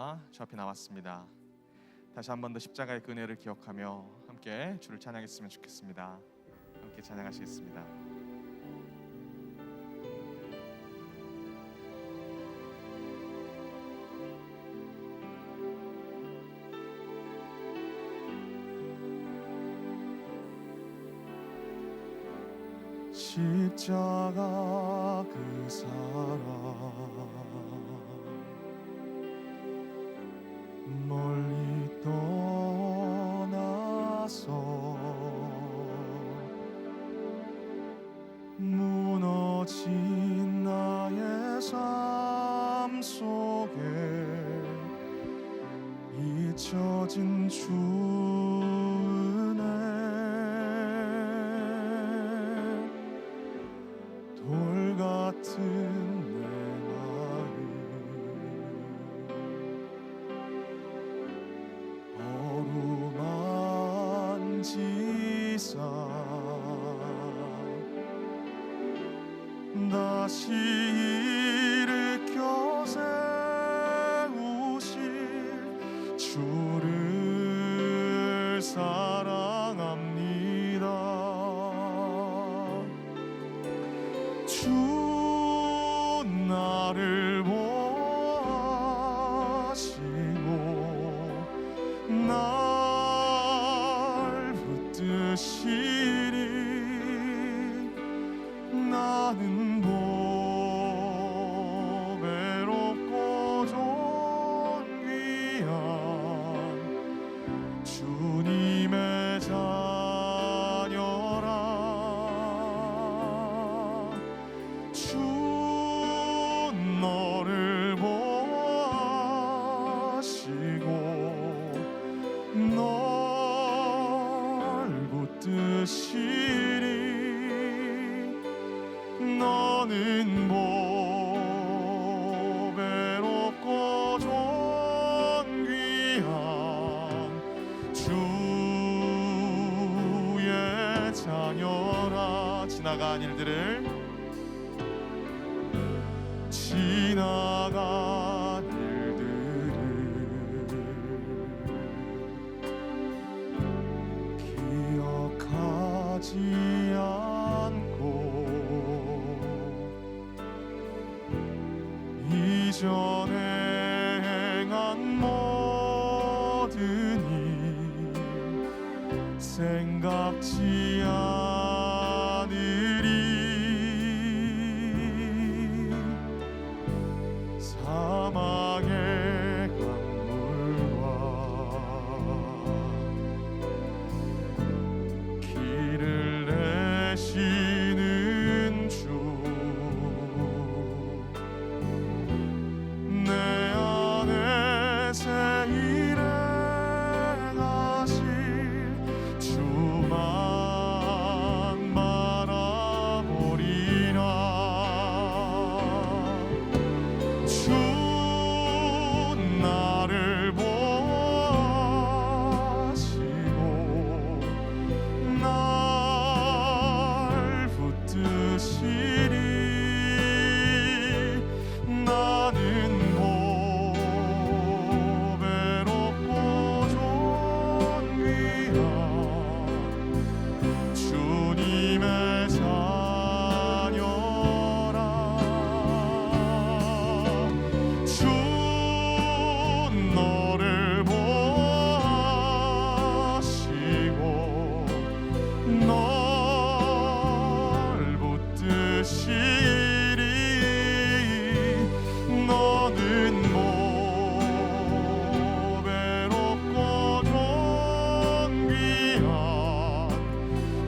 우리가 주 앞에 나왔습니다. 다시 한 번 더 십자가의 그 은혜를 기억하며 함께 주를 찬양했으면 좋겠습니다. 함께 찬양하시겠습니다. 십자가 그 사랑 멀리 떠나서 무너진 나의 삶 속에 잊혀진 주 은혜 돌 같은 내 마음 어루만지사 다시 일으켜 세우실 주를 사랑합니다. 주 나를 보시고 날 붙드시리 나는 보배롭고 존귀한 주님의 자녀라. 주 너를 보시고 널 붙드시리 너는 보배롭고 존귀한 주의 자녀라. 지나간 일들을 기억하지 않고 이전에 행한 모든 일 생각지 않으리. 사망의 강물과 길을 내시는 주 내 안에 새 일행하실 주만 바라보리라. 주 나를 보시고 날 붙드시리 나는 보배롭고 존귀한 주님의 자녀라. 주 너를 보시고 널 붙드시리 너는 보배롭고 존귀한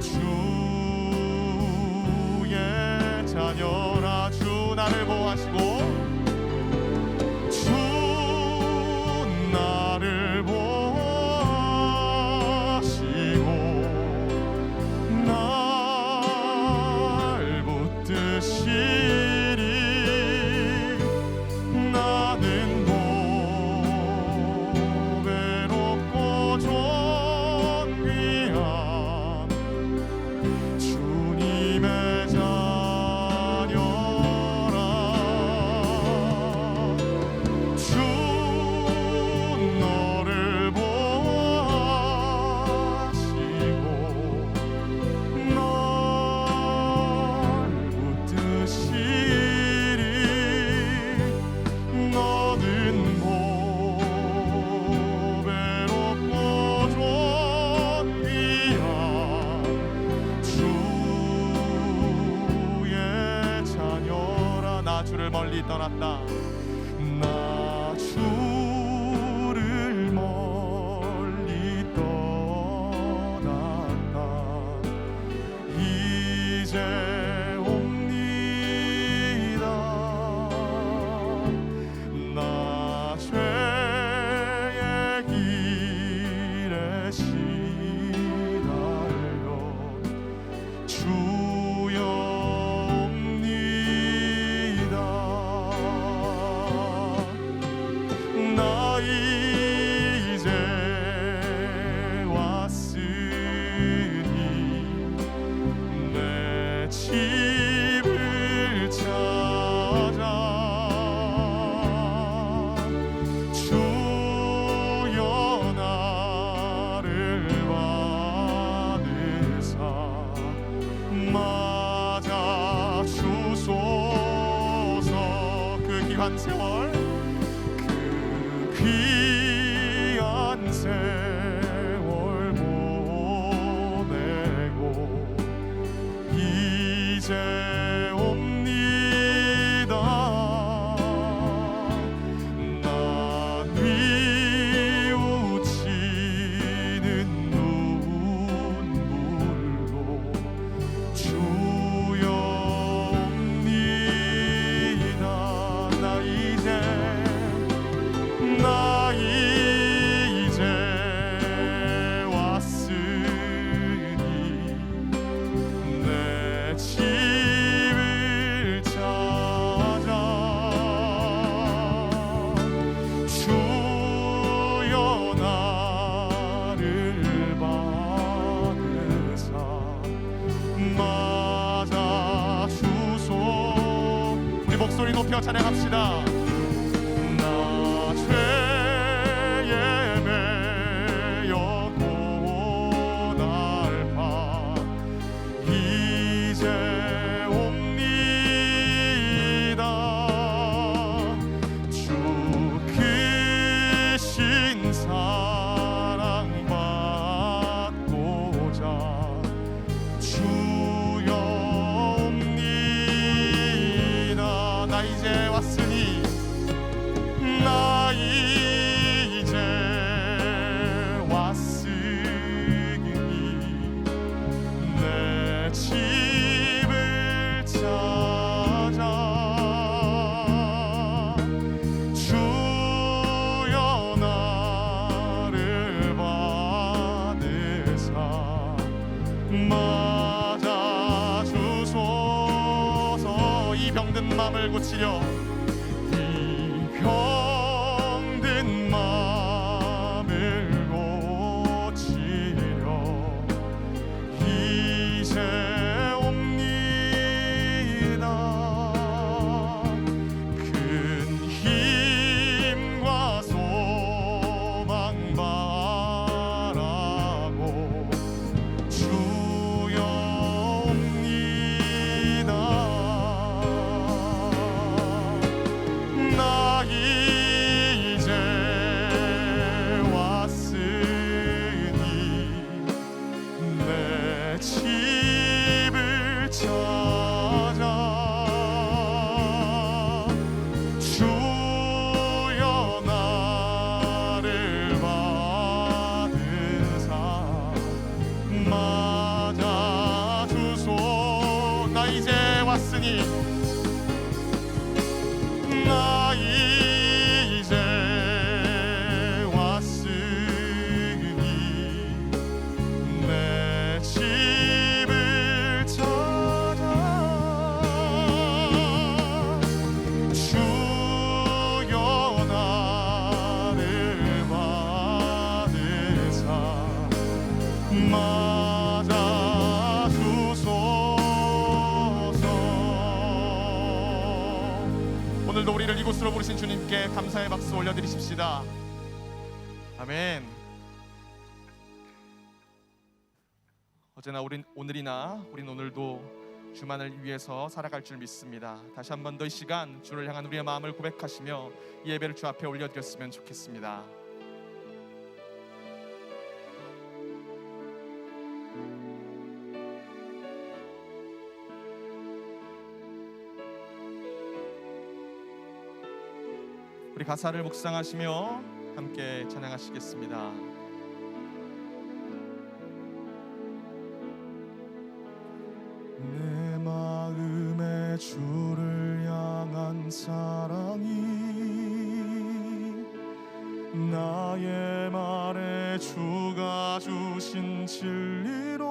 주의 자녀라. 주 나를 보호하시고 주 나를 보호하시고 날 붙드시리 나는 보배롭고 존귀한 주님의 자녀라. 나 주를 멀리 떠났다. 나 주를 멀리 떠났다. 이제 옵니다. 나 죄의 길에 시달려 주여 옵니다. 나 이제 왔으니 내 집을 찾아 주여 나를 받으사 맞아 주소서. 그 귀한 세월, 그 귀한 세월 보내고 이제 옵니다. 난 뉘우치는 눈물로 주여 옵니다. 나 이제 왔으니 내 집을 찾아 주여 나를 받으사 맞아 주소. 우리 목소리 높여 찬양합시다. 나 죄에 매여 고달파 이제 옵니다. 주 크신 사랑 받고자 주여 옵니다. 나 이제 왔으니 나 이제 왔으니 내 집을 찾아 주여 나를 받으사 맞아 주소서. 이 병든 마음을 고치려 병든 마음을 고치려 이제 옵니다. 큰 힘과 소망 바라고 주여 옵니다. 나 이제 왔으니 내 집을 찾아 주여 나를 받으사 맞아 주소. 나 이제 왔으니 나 이제 왔으니 내 집을 찾아 주여 나를 받으사 맞아 주소서. 오늘도 우리를 이곳으로 부르신 주님께 감사의 박수 올려드리십시다. 아멘. 어제나 오늘이나 우린 오늘도 주만을 위해서 살아갈 줄 믿습니다. 다시 한 번 더 이 시간 주를 향한 우리의 마음을 고백하시며 이 예배를 주 앞에 올려드렸으면 좋겠습니다. 우리 가사를 묵상하시며 함께 찬양하시겠습니다. 내 마음에 주를 향한 사랑이 나의 말에 주가 주신 진리로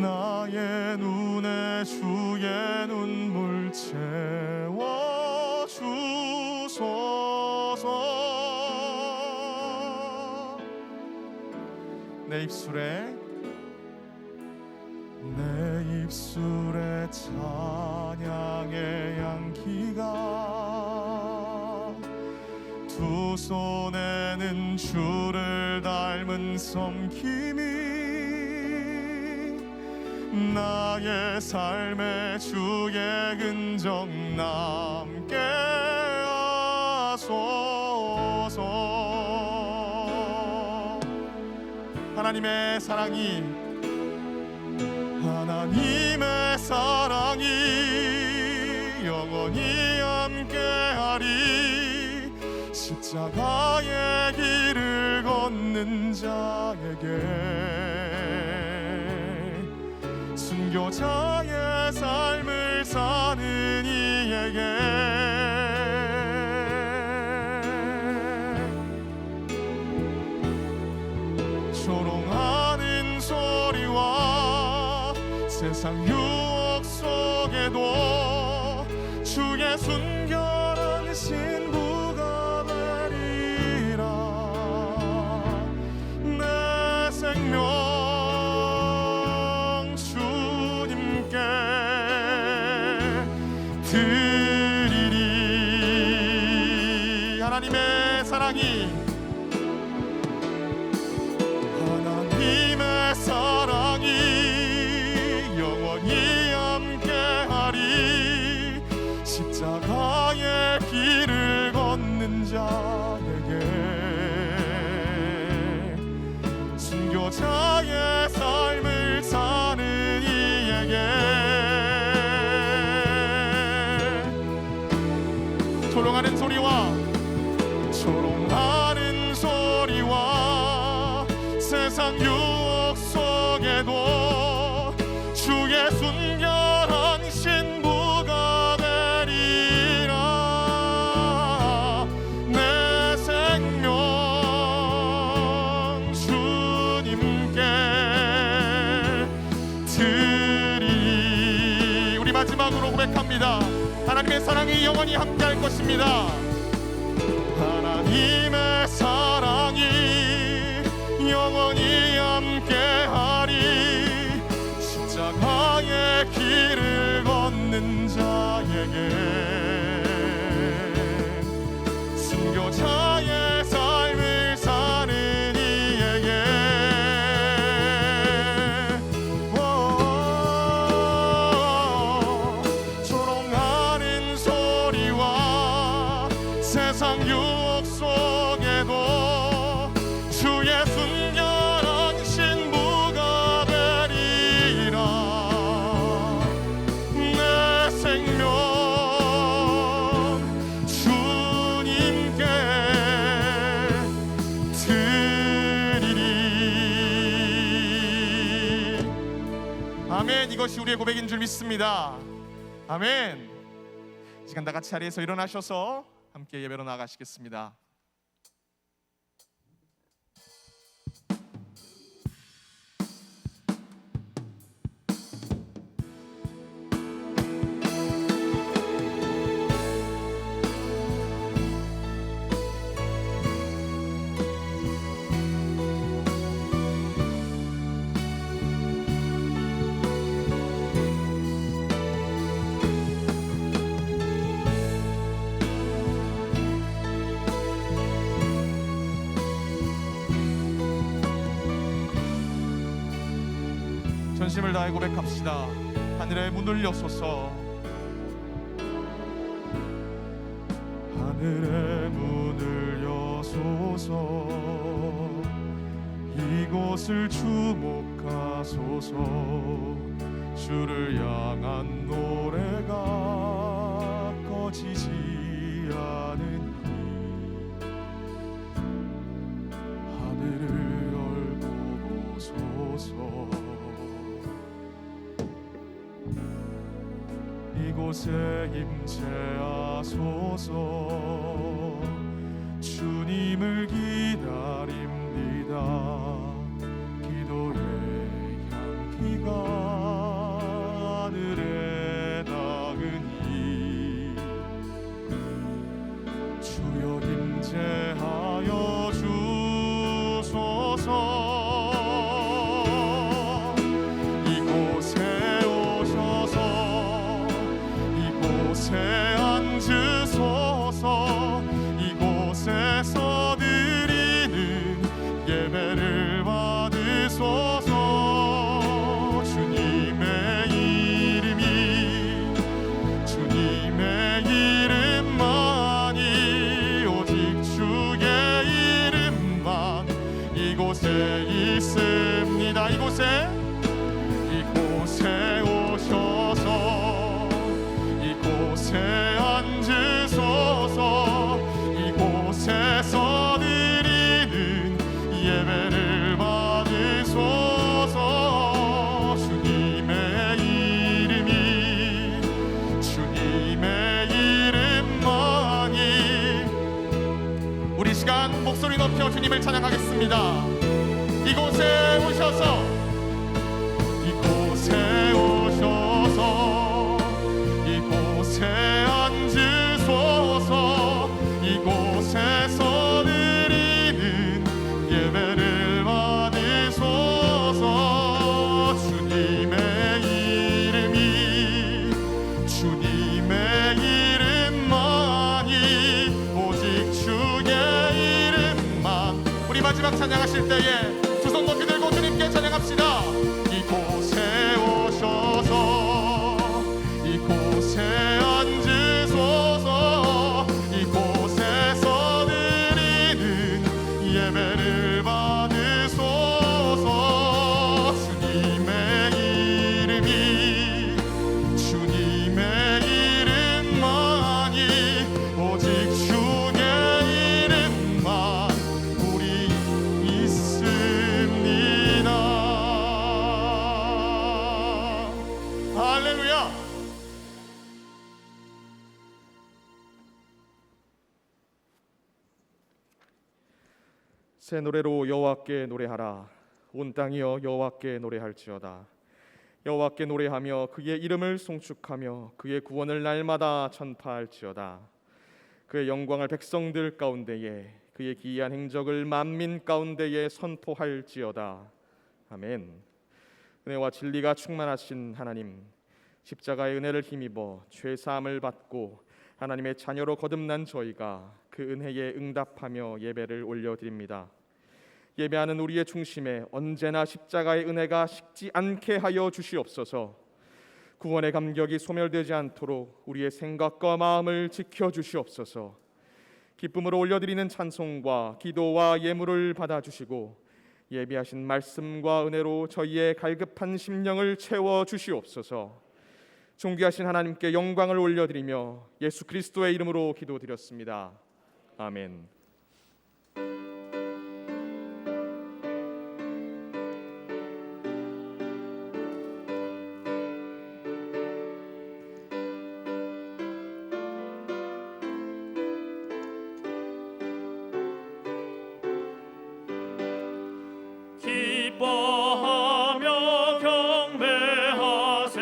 나의 눈에 주의 눈물 채워 주소서. 내 입술에 찬양의 향기가 두 손에는 주를 닮은 섬김이 나의 삶에 주의 흔적 남게 하소서. 하나님의 사랑이 영원히 함께하리. 십자가의 길을 걷는 자에게 순교자의 삶을 사는 이에게 조롱하는 소리와 세상 유혹 속에도 주의 순결한 신부가 되리라. 내 생명 주님께 드리리. 하나님의 사랑이 영원히 함께하리. 십자가의 길을 걷는 자에게 순교자의 삶을 사는 이에게 조롱하는 소리와 세상 유혹 속에도 주의 순결한 신부가 되리라. 내 생명 주님께 드리리. 우리 마지막으로 고백합니다. 하나님의 사랑이 영원히 함께할 것입니다. 하나님의 사랑이 영원히 함께하리. 십자가의 길을 걷는 자에게 순교자의 삶을 사는 이에게 조롱하는 소리와 세상 유혹 속에도 주의 순결한 신부가 되리라. 내 생명 주님께 드리리. 아멘. 이것이 우리의 고백인 줄 믿습니다. 아멘. 이 시간 다 같이 자리에서 일어나셔서 함께 예배로 나가시겠습니다. 전심을 다해 고백합시다. 하늘의 문을 여소서. 하늘의 문을 여소서. 이곳을 주목하소서. 주를 향한 노래가 지지 않으니 하늘을 열고 보소서. 이곳에 임재하소서. 주님을 기다립니다. 기도의 향기가 하늘에 닿으니 주여 임재하여 주소서. 이곳에 오셔서 이곳에 앉으소서. 이곳에서 드리는 예배를 받으소서. 주님의 이름이 주님의 이름만이 오직 주의 이름만 이곳에 있습니다. 이곳에 오셔서 이곳에 앉으소서. 이곳에서 드리는 예배를 받으소서. 주님의 이름이 주님의 이름만이. 우리 시간 목소리 높여 주님을 찬양하겠습니다. 이곳에 오셔서 이곳에 앉으소서. 이곳에서 드리는 예배를 받으소서. 주님의 이름이 주님의 이름만이 오직 주의 이름만. 우리 마지막 찬양하실 때에 두 손 높이 들고 주님께 찬양합시다. 이곳에 오셔서 이곳에 앉으소서. 이곳에서 드리는 예배를 받으소서. 주님의 이름이 주님의 이름만이 오직 주의 이름만 우리 있습니다. 할렐루야. 새 노래로 여호와께 노래하라. 온 땅이여 여호와께 노래할지어다. 여호와께 노래하며 그의 이름을 송축하며 그의 구원을 날마다 전파할지어다. 그의 영광을 백성들 가운데에 그의 기이한 행적을 만민 가운데에 선포할지어다. 아멘. 은혜와 진리가 충만하신 하나님, 십자가의 은혜를 힘입어 죄 사함을 받고 하나님의 자녀로 거듭난 저희가 그 은혜에 응답하며 예배를 올려드립니다. 예배하는 우리의 중심에 언제나 십자가의 은혜가 식지 않게 하여 주시옵소서. 구원의 감격이 소멸되지 않도록 우리의 생각과 마음을 지켜주시옵소서. 기쁨으로 올려드리는 찬송과 기도와 예물을 받아주시고 예비하신 말씀과 은혜로 저희의 갈급한 심령을 채워주시옵소서. 존귀하신 하나님께 영광을 올려드리며 예수 그리스도의 이름으로 기도드렸습니다. 아멘. 기뻐하며 경배하세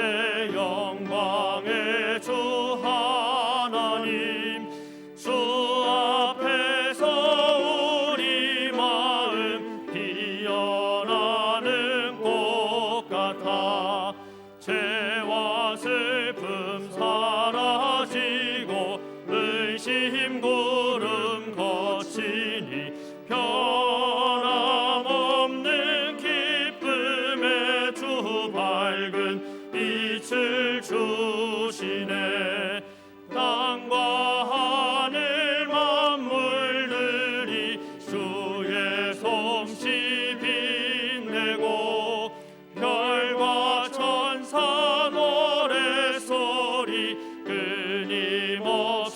영광의 주 하나님. 주 앞에서 우리 마음 피어나는 꽃 같아 죄와 슬픔 사라지고 의심 구름 거치니 변함없는 기쁨의 주 밝은 빛을 주시네. 땅과 하늘 만물들이 주의 솜씨 빛내고 별과 천사 노래소리 끊임없이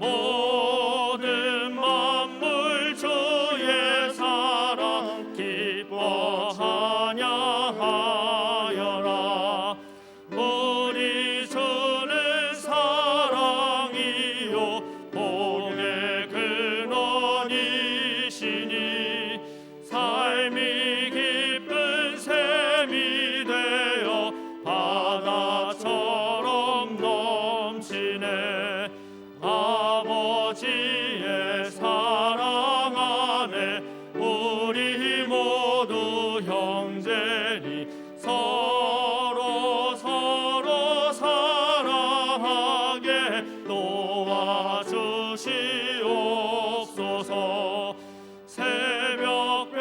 모든 만물 주의 사랑 기뻐하냐 하여라. 우리 주는 사랑이요 복의 근원이시니 삶이 기쁜 샘이 되어 바다처럼 넘치네. 아버지의 사랑 안에 우리 모두 형제니 서로 사랑하게 도와주시옵소서. 새벽별의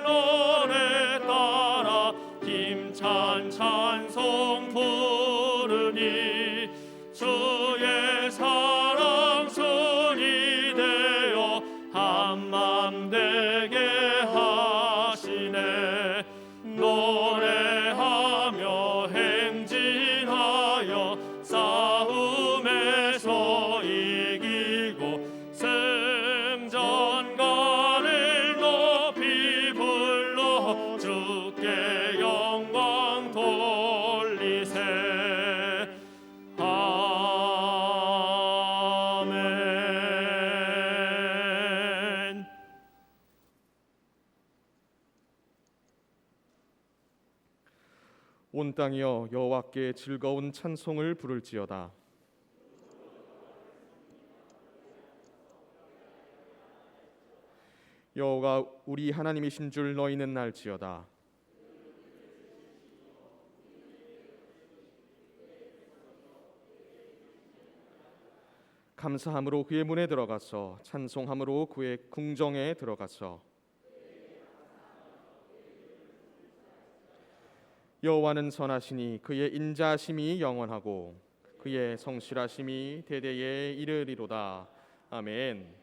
노래 따라 힘찬 찬송 부르니 주의 사랑 손이 되어 한맘 되게 하시네. 노래하며 행진하여 싸움에서 이기고 승전가를 높이 불러 주께 영광 돌리세. 아멘. 온 땅이여 여호와께 즐거운 찬송을 부를지어다. 여호와가 우리 하나님이신 줄 너희는 알지어다. 감사함으로 그의 문에 들어가서 찬송함으로 그의 궁정에 들어가서 여호와는 선하시니 그의 인자심이 영원하고 그의 성실하심이 대대에 이르리로다. 아멘.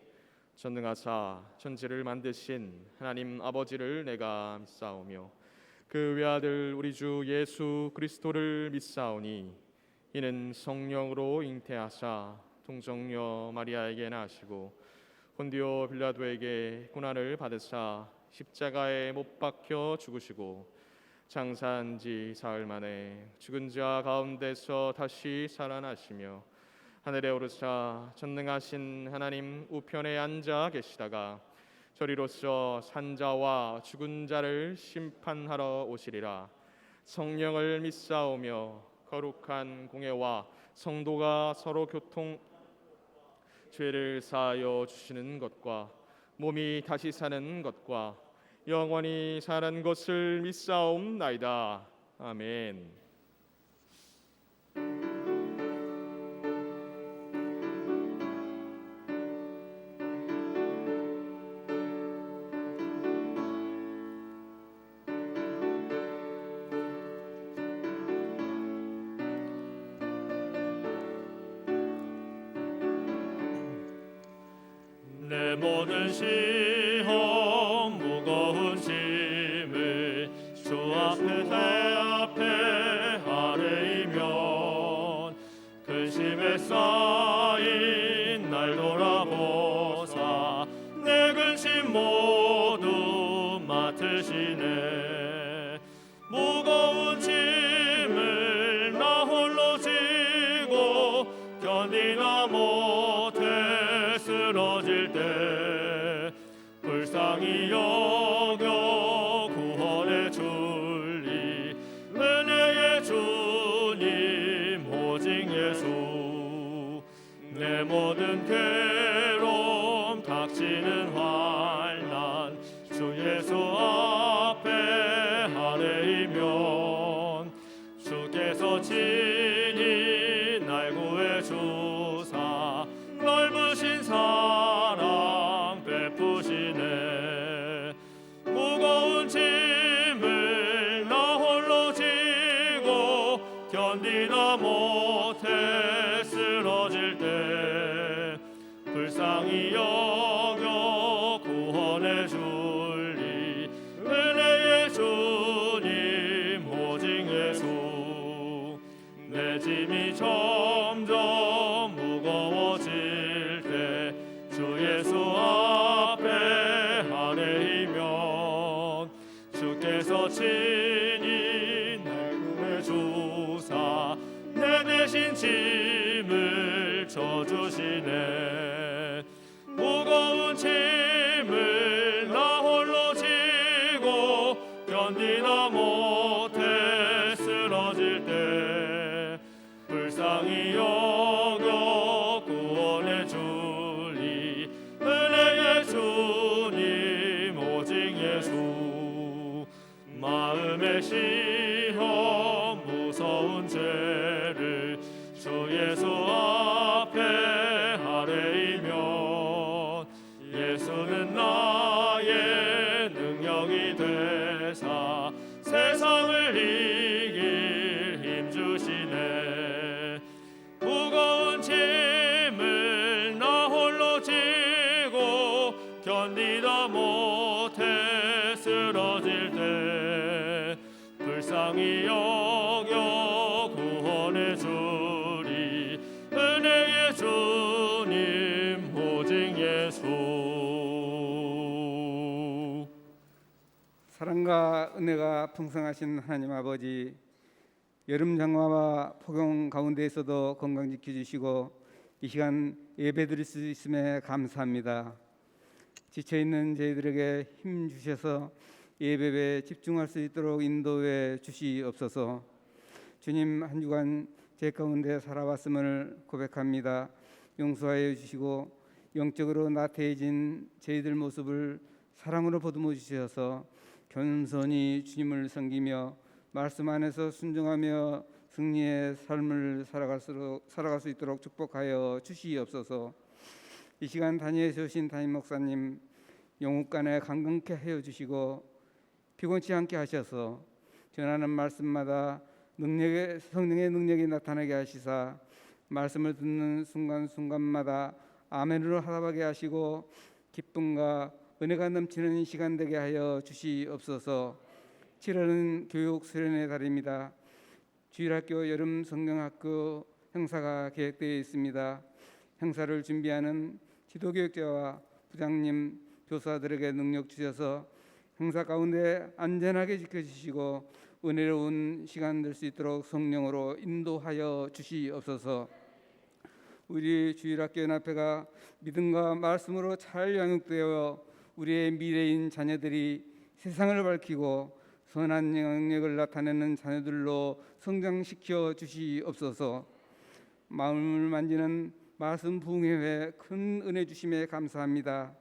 전능하사 천지를 만드신 하나님 아버지를 내가 믿사오며 그 외아들 우리 주 예수 그리스도를 믿사오니 이는 성령으로 잉태하사 동정녀 마리아에게 나시고 본디오 빌라도에게 고난을 받으사 십자가에 못 박혀 죽으시고 장사한 지 사흘 만에 죽은 자 가운데서 다시 살아나시며 하늘에 오르사 전능하신 하나님 우편에 앉아 계시다가 저리로서 산자와 죽은 자를 심판하러 오시리라. 성령을 믿사오며 거룩한 공예와 성도가 서로 교통 죄를 사하여 주시는 것과 몸이 다시 사는 것과 영원히 사는 것을 믿사옵나이다. 아멘. 내 모든 시험 무거운 짐을 주 앞에 내 앞에 아뢰이면 근심에 쌓인 날 돌아보사 내 근심 모두 맡으시네. 무거운 짐을 나 홀로 지고 견디나 못해 쓰러질 때 불쌍히 여겨 구원해 줄리 은혜의 주님 오직 예수. 내 모든 괴로움 닥치는 환난 주 예수 앞에 아뢰이면 주께서 친히 날 구해 주사 넓으신 사랑 베푸시네. 무거운 짐을 나 홀로 지고 견디다 못해 쓰러질 때 불쌍히 여겨 구원해 줄리 은혜의 주님 오직 예수. 내 짐이 점점 무거워지 비춰주시네. 무거운 짐을 나 홀로 지고 견디다 못해 쓰러질 때 불쌍히 여겨 구원해 주리 은혜의 주님 오직 예수. 마음의 시험 무서운 죄를 주 예수 앞에 아뢰이면 예수는 나의 능력이 되사 세상을 이길 힘 주시네. 무거운 짐을 나 홀로 지고 견디다 못해 쓰러질 때 불쌍히 여겨 구원해 주리 은혜의 주님 오직 예수. 사랑과 은혜가 풍성하신 하나님 아버지, 여름 장마와 폭염 가운데에서도 건강 지켜주시고 이 시간 예배드릴 수 있음에 감사합니다. 지쳐있는 저희들에게 힘 주셔서 예배에 집중할 수 있도록 인도해 주시옵소서. 주님, 한 주간 제 가운데 살아왔음을 고백합니다. 용서하여 주시고 영적으로 나태해진 저희들 모습을 사랑으로 보듬어 주셔서 겸손히 주님을 섬기며 말씀 안에서 순종하며 승리의 삶을 살아갈 수 있도록 축복하여 주시옵소서. 이 시간 다니엘에 오신 담임 목사님 영육간에 강건케 하여 주시고 피곤치 않게 하셔서 전하는 말씀마다 성령의 능력이 나타나게 하시사 말씀을 듣는 순간순간마다 아멘으로 화답하게 하시고 기쁨과 은혜가 넘치는 시간 되게 하여 주시옵소서. 7월은 교육 수련의 달입니다. 주일학교 여름 성경학교 행사가 계획되어 있습니다. 행사를 준비하는 지도교육자와 부장님, 교사들에게 능력 주셔서 행사 가운데 안전하게 지켜주시고 은혜로운 시간 될 수 있도록 성령으로 인도하여 주시옵소서. 우리 주일학교 연합회가 믿음과 말씀으로 잘 양육되어 우리의 미래인 자녀들이 세상을 밝히고 선한 영역을 나타내는 자녀들로 성장시켜 주시옵소서. 마음을 만지는 말씀 부흥회에 큰 은혜 주심에 감사합니다.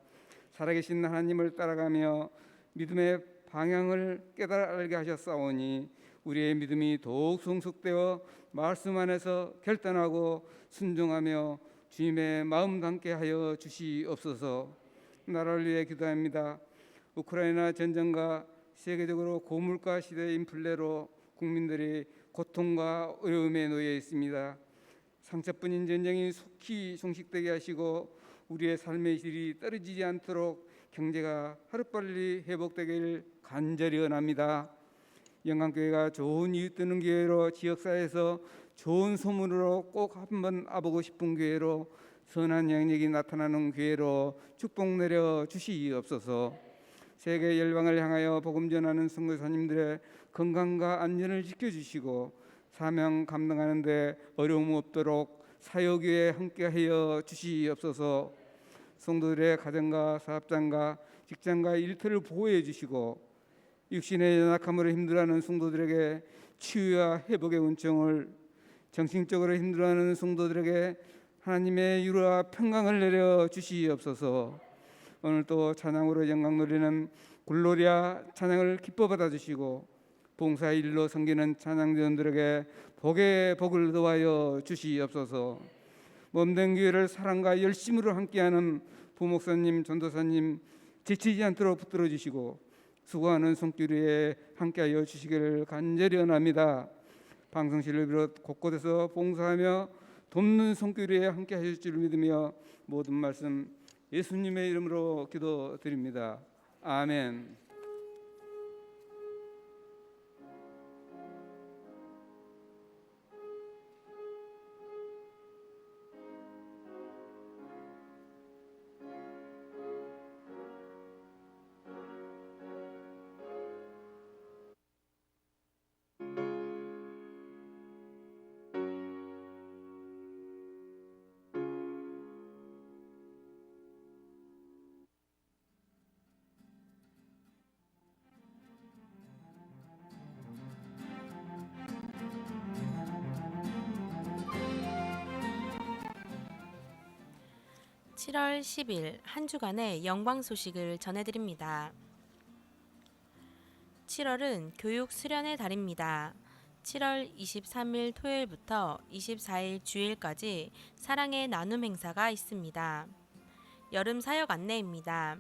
살아계신 하나님을 따라가며 믿음의 방향을 깨달아 알게 하셨사오니 우리의 믿음이 더욱 성숙되어 말씀 안에서 결단하고 순종하며 주님의 마음 담게 하여 주시옵소서. 나라를 위해 기도합니다. 우크라이나 전쟁과 세계적으로 고물가 시대 인플레로 국민들이 고통과 어려움에 놓여 있습니다. 상처뿐인 전쟁이 속히 종식되게 하시고 우리의 삶의 질이 떨어지지 않도록 경제가 하루빨리 회복되길 간절히 원합니다. 영광교회가 좋은 이웃 되는 교회로 지역사회에서 좋은 소문으로 꼭 한번 와보고 싶은 교회로 선한 영역이 나타나는 교회로 축복 내려 주시옵소서. 세계 열방을 향하여 복음 전하는 선교사님들의 건강과 안전을 지켜주시고 사명 감당하는 데 어려움 없도록 사역에 함께하여 주시옵소서. 성도들의 가정과 사업장과 직장과 일터를 보호해 주시고 육신의 연약함으로 힘들어하는 성도들에게 치유와 회복의 은총을, 정신적으로 힘들어하는 성도들에게 하나님의 위로와 평강을 내려 주시옵소서. 오늘 또 찬양으로 영광 누리는 글로리아 찬양을 기뻐 받아 주시고 봉사의 일로 섬기는 찬양자들에게 복의 복을 더하여 주시옵소서. 몸된 교회를 사랑과 열심으로 함께하는 부목사님, 전도사님 지치지 않도록 붙들어 주시고 수고하는 손길 위에 함께하여 주시기를 간절히 원합니다. 방송실을 비롯 곳곳에서 봉사하며 돕는 손길 위에 함께하실 줄 믿으며 모든 말씀 예수님의 이름으로 기도드립니다. 아멘. 7월 10일 한 주간의 영광 소식을 전해드립니다. 7월은 교육 수련의 달입니다. 7월 23일 토요일부터 24일 주일까지 사랑의 나눔 행사가 있습니다. 여름 사역 안내입니다.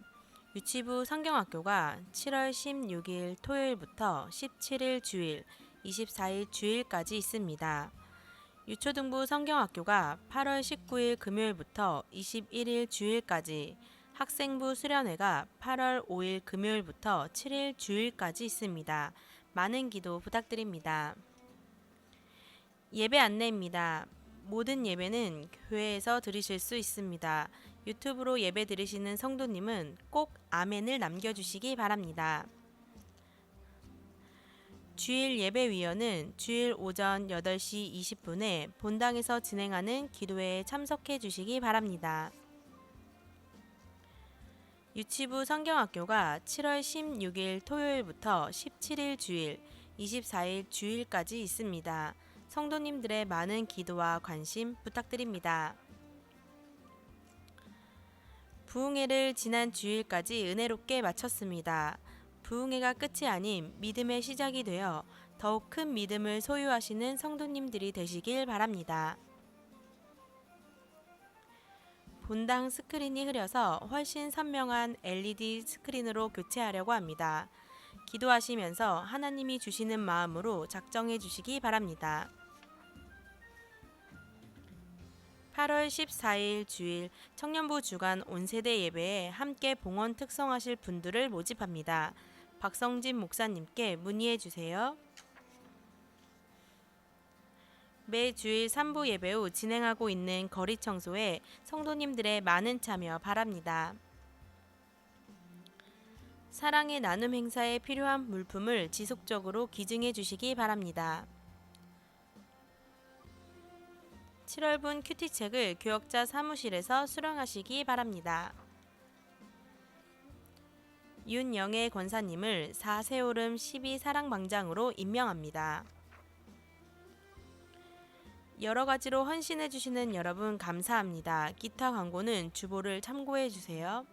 유치부 성경학교가 7월 16일 토요일부터 17일 주일, 24일 주일까지 있습니다. 유초등부 성경학교가 8월 19일 금요일부터 21일 주일까지, 학생부 수련회가 8월 5일 금요일부터 7일 주일까지 있습니다. 많은 기도 부탁드립니다. 예배 안내입니다. 모든 예배는 교회에서 들으실 수 있습니다. 유튜브로 예배 들으시는 성도님은 꼭 아멘을 남겨주시기 바랍니다. 주일 예배위원은 주일 오전 8시 20분에 본당에서 진행하는 기도회에 참석해 주시기 바랍니다. 유치부 성경학교가 7월 16일 토요일부터 17일 주일, 24일 주일까지 있습니다. 성도님들의 많은 기도와 관심 부탁드립니다. 부흥회를 지난 주일까지 은혜롭게 마쳤습니다. 부흥회가 끝이 아닌 믿음의 시작이 되어 더욱 큰 믿음을 소유하시는 성도님들이 되시길 바랍니다. 본당 스크린이 흐려서 훨씬 선명한 LED 스크린으로 교체하려고 합니다. 기도하시면서 하나님이 주시는 마음으로 작정해 주시기 바랍니다. 8월 14일 주일 청년부 주간 온세대 예배에 함께 봉헌 특성하실 분들을 모집합니다. 박성진 목사님께 문의해 주세요. 매 주일 3부 예배 후 진행하고 있는 거리 청소에 성도님들의 많은 참여 바랍니다. 사랑의 나눔 행사에 필요한 물품을 지속적으로 기증해 주시기 바랍니다. 7월분 큐티책을 교역자 사무실에서 수령하시기 바랍니다. 윤영애 권사님을 4세오름 12사랑방장으로 임명합니다. 여러 가지로 헌신해 주시는 여러분 감사합니다. 기타 광고는 주보를 참고해 주세요.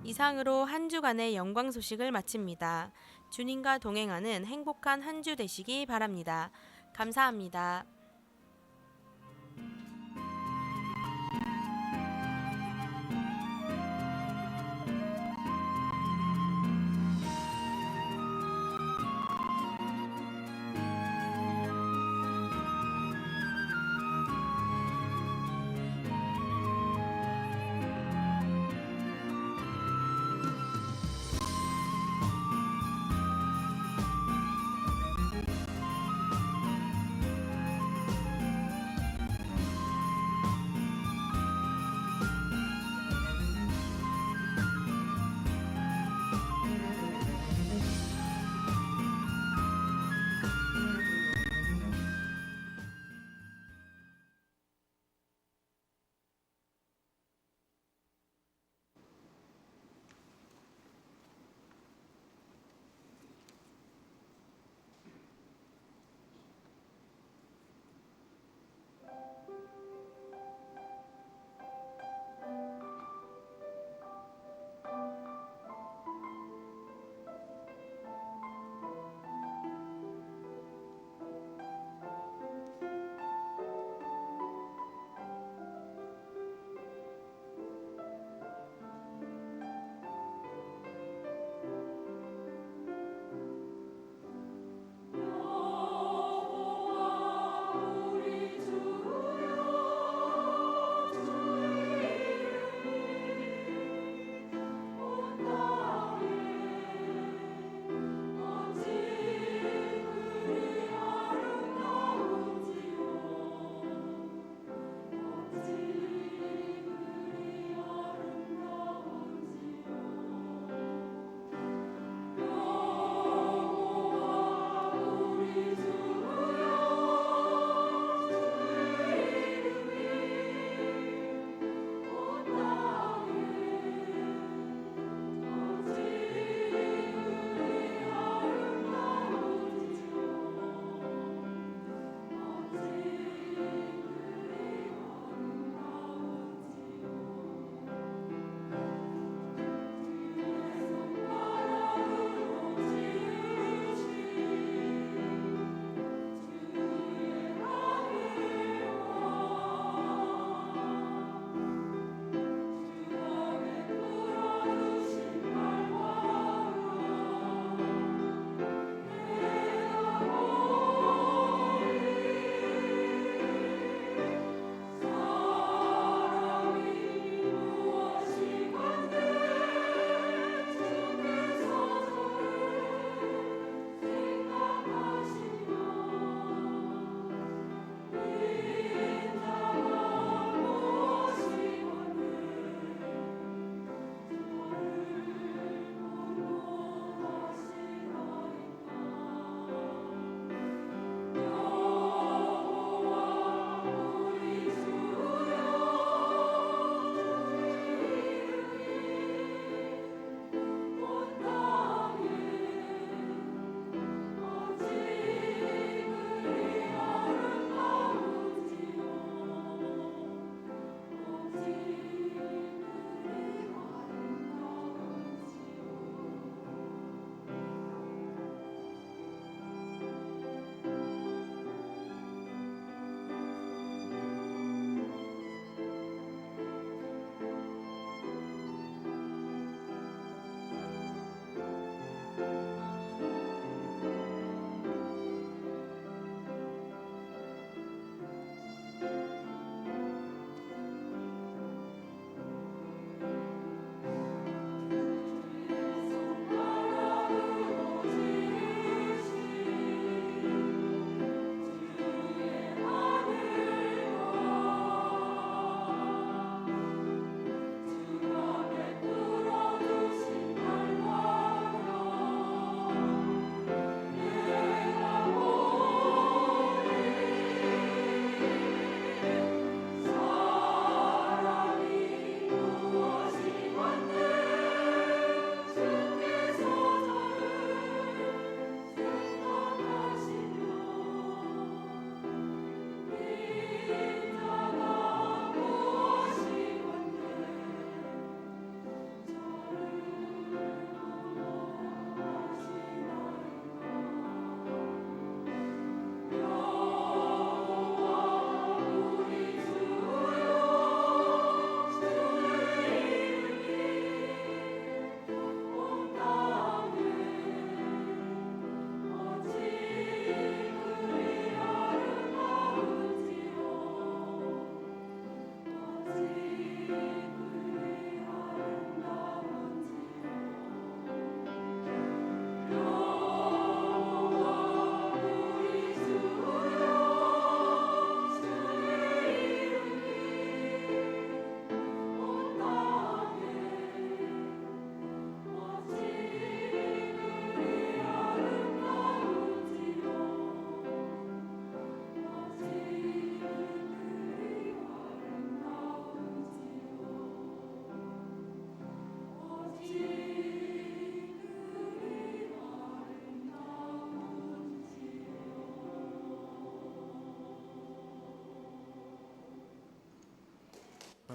이상으로 한 주간의 영광 소식을 마칩니다. 주님과 동행하는 행복한 한 주 되시기 바랍니다. 감사합니다.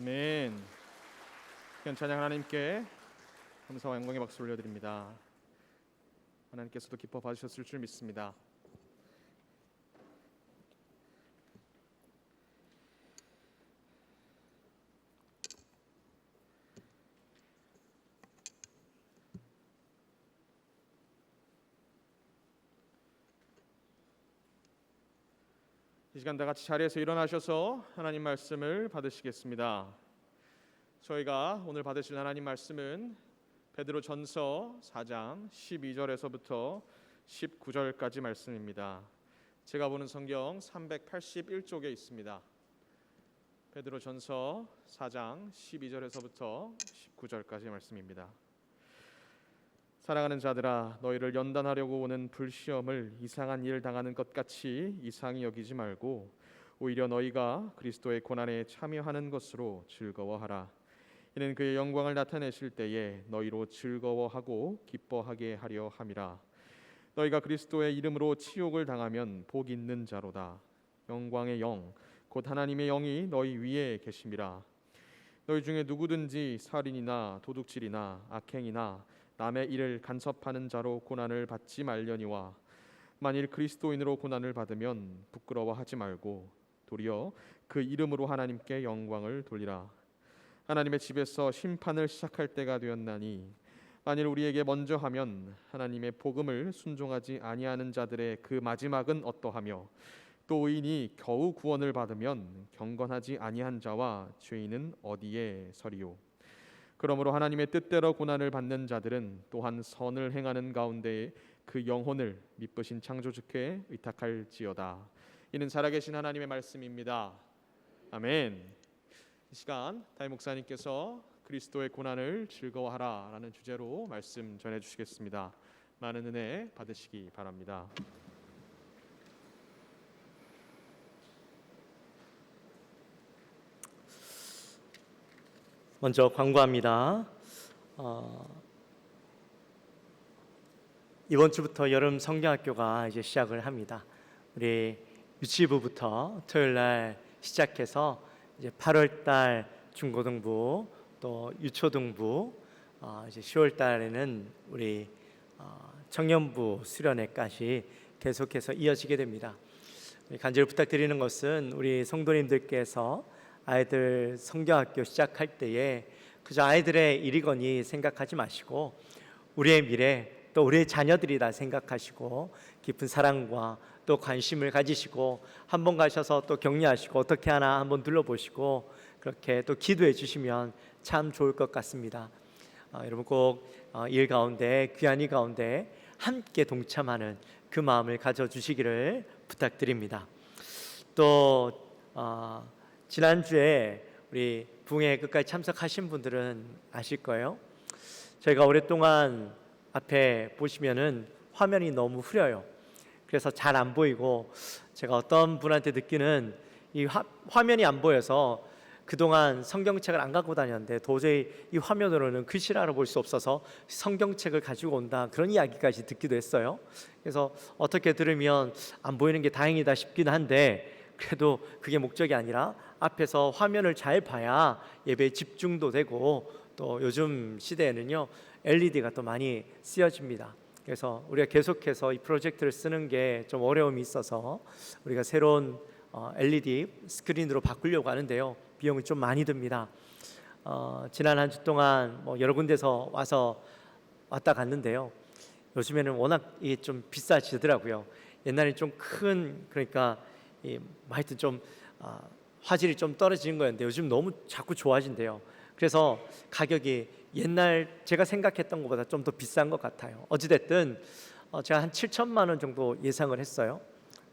아멘. 귀한 찬양 하나님께 감사와 영광의 박수 올려드립니다. 하나님께서도 기뻐 봐주셨을 줄 믿습니다. 이 시간 다 같이 자리에서 일어나셔서 하나님 말씀을 받으시겠습니다. 저희가 오늘 받으실 하나님 말씀은 베드로전서 4장 12절에서부터 19절까지 말씀입니다. 제가 보는 성경 381쪽에 있습니다. 베드로전서 4장 12절에서부터 19절까지 말씀입니다. 사랑하는 자들아, 너희를 연단하려고 오는 불시험을 이상한 일 당하는 것 같이 이상히 여기지 말고 오히려 너희가 그리스도의 고난에 참여하는 것으로 즐거워하라. 이는 그의 영광을 나타내실 때에 너희로 즐거워하고 기뻐하게 하려 함이라. 너희가 그리스도의 이름으로 치욕을 당하면 복 있는 자로다. 영광의 영 곧 하나님의 영이 너희 위에 계심이라. 너희 중에 누구든지 살인이나 도둑질이나 악행이나 남의 일을 간섭하는 자로 고난을 받지 말려니와 만일 그리스도인으로 고난을 받으면 부끄러워하지 말고 도리어 그 이름으로 하나님께 영광을 돌리라. 하나님의 집에서 심판을 시작할 때가 되었나니 만일 우리에게 먼저 하면 하나님의 복음을 순종하지 아니하는 자들의 그 마지막은 어떠하며 또 의인이 겨우 구원을 받으면 경건하지 아니한 자와 죄인은 어디에 서리요. 그러므로 하나님의 뜻대로 고난을 받는 자들은 또한 선을 행하는 가운데 그 영혼을 미쁘신 창조주께 의탁할지어다. 이는 살아계신 하나님의 말씀입니다. 아멘. 이 시간 담임 목사님께서 그리스도의 고난을 즐거워하라라는 주제로 말씀 전해주시겠습니다. 많은 은혜 받으시기 바랍니다. 먼저 광고합니다. 이번 주부터 여름 성경학교가 이제 시작을 합니다. 우리 유치부부터 토요일 날 시작해서 이제 8월 달 중고등부 또 유초등부 이제 10월 달에는 우리 청년부 수련회까지 계속해서 이어지게 됩니다. 간절히 부탁드리는 것은 우리 성도님들께서 아이들 성경학교 시작할 때에 그저 아이들의 일이거니 생각하지 마시고 우리의 미래 또 우리의 자녀들이다 생각하시고 깊은 사랑과 또 관심을 가지시고 한번 가셔서 또 격려하시고 어떻게 하나 한번 둘러보시고 그렇게 또 기도해 주시면 참 좋을 것 같습니다. 여러분 꼭 일 가운데 귀한 일 가운데 함께 동참하는 그 마음을 가져주시기를 부탁드립니다. 또 지난주에 우리 부흥회 끝까지 참석하신 분들은 아실 거예요. 저희가 오랫동안 앞에 보시면은 화면이 너무 흐려요. 그래서 잘 안 보이고 제가 어떤 분한테 느끼는 이 화면이 안 보여서 그동안 성경책을 안 갖고 다녔는데 도저히 이 화면으로는 글씨를 알아볼 수 없어서 성경책을 가지고 온다 그런 이야기까지 듣기도 했어요. 그래서 어떻게 들으면 안 보이는 게 다행이다 싶긴 한데 그래도 그게 목적이 아니라 앞에서 화면을 잘 봐야 예배에 집중도 되고 또 요즘 시대에는요 LED가 또 많이 쓰여집니다. 그래서 우리가 계속해서 이 프로젝트를 쓰는 게 좀 어려움이 있어서 우리가 새로운 LED 스크린으로 바꾸려고 하는데요 비용이 좀 많이 듭니다. 지난 한 주 동안 여러 군데서 왔다 갔는데요 요즘에는 워낙 이게 좀 비싸지더라고요. 옛날에 좀 큰 그러니까 하여튼 좀 화질이 좀 떨어지는 거였는데 요즘 너무 자꾸 좋아진대요. 그래서 가격이 옛날 제가 생각했던 것보다 좀 더 비싼 것 같아요. 어찌됐든 제가 한 7천만 원 정도 예상을 했어요.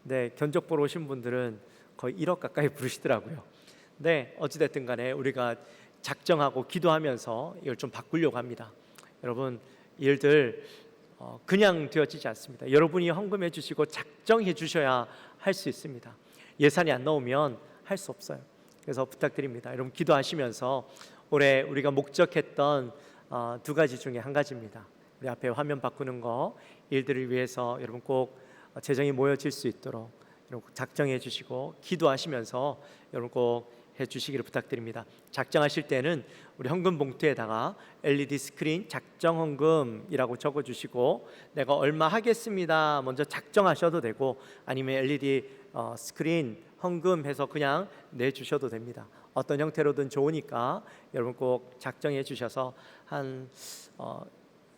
근데 견적 보러 오신 분들은 거의 1억 가까이 부르시더라고요. 근데 어찌됐든 간에 우리가 작정하고 기도하면서 이걸 좀 바꾸려고 합니다. 여러분 일들 그냥 되어지지 않습니다. 여러분이 헌금해 주시고 작정해 주셔야 할 수 있습니다. 예산이 안 나오면 할 수 없어요. 그래서 부탁드립니다. 여러분 기도하시면서 올해 우리가 목적했던 두 가지 중에 한 가지입니다. 우리 앞에 화면 바꾸는 거 일들을 위해서 여러분 꼭 재정이 모여질 수 있도록 여러분 작정해 주시고 기도하시면서 여러분 꼭 주시기를 부탁드립니다. 작정하실 때는 우리 헌금 봉투에다가 LED 스크린 작정 헌금이라고 적어주시고 내가 얼마 하겠습니다 먼저 작정하셔도 되고, 아니면 LED 스크린 헌금 해서 그냥 내주셔도 됩니다. 어떤 형태로든 좋으니까 여러분 꼭 작정해 주셔서 한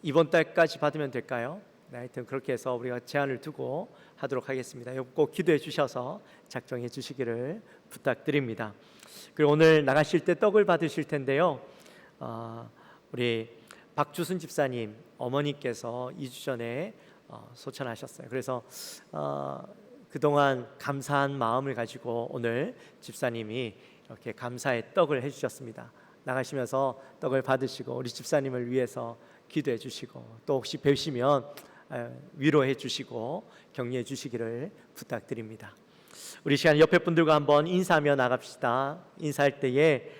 이번 달까지 받으면 될까요? 네, 하여튼 그렇게 해서 우리가 제한을 두고 하도록 하겠습니다. 여러분 꼭 기도해 주셔서 작정해 주시기를 부탁드립니다. 그리고 오늘 나가실 때 떡을 받으실 텐데요, 우리 박주순 집사님 어머니께서 2주 전에 소천하셨어요. 그래서 그동안 감사한 마음을 가지고 오늘 집사님이 이렇게 감사의 떡을 해주셨습니다. 나가시면서 떡을 받으시고 우리 집사님을 위해서 기도해 주시고, 또 혹시 뵈시면 위로해 주시고 격려해 주시기를 부탁드립니다. 우리 시간 옆에 분들과 한번 인사하며 나갑시다. 인사할 때에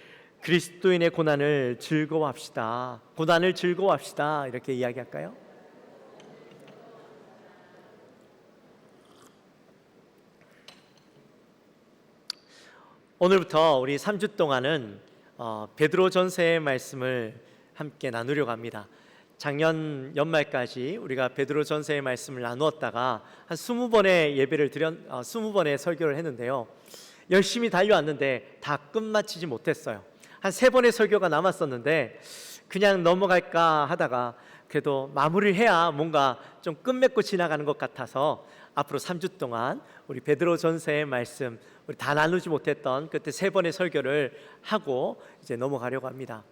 그리스도인의 고난을 즐거워합시다. 고난을 즐거워합시다. 이렇게 이야기할까요? 오늘부터 우리 3주 동안은 베드로전서의 말씀을 함께 나누려고 합니다. 작년 연말까지 우리가 베드로전서의 말씀을 나누었다가 한 20번의 예배를 20번의 설교를 했는데요, 열심히 달려왔는데 다 끝마치지 못했어요. 한 3번의 설교가 남았었는데 그냥 넘어갈까 하다가 그래도 마무리를 해야 뭔가 좀 끝맺고 지나가는 것 같아서 앞으로 3주 동안 우리 베드로전서의 말씀 우리 다 나누지 못했던 그때 3번의 설교를 하고 이제 넘어가려고 합니다.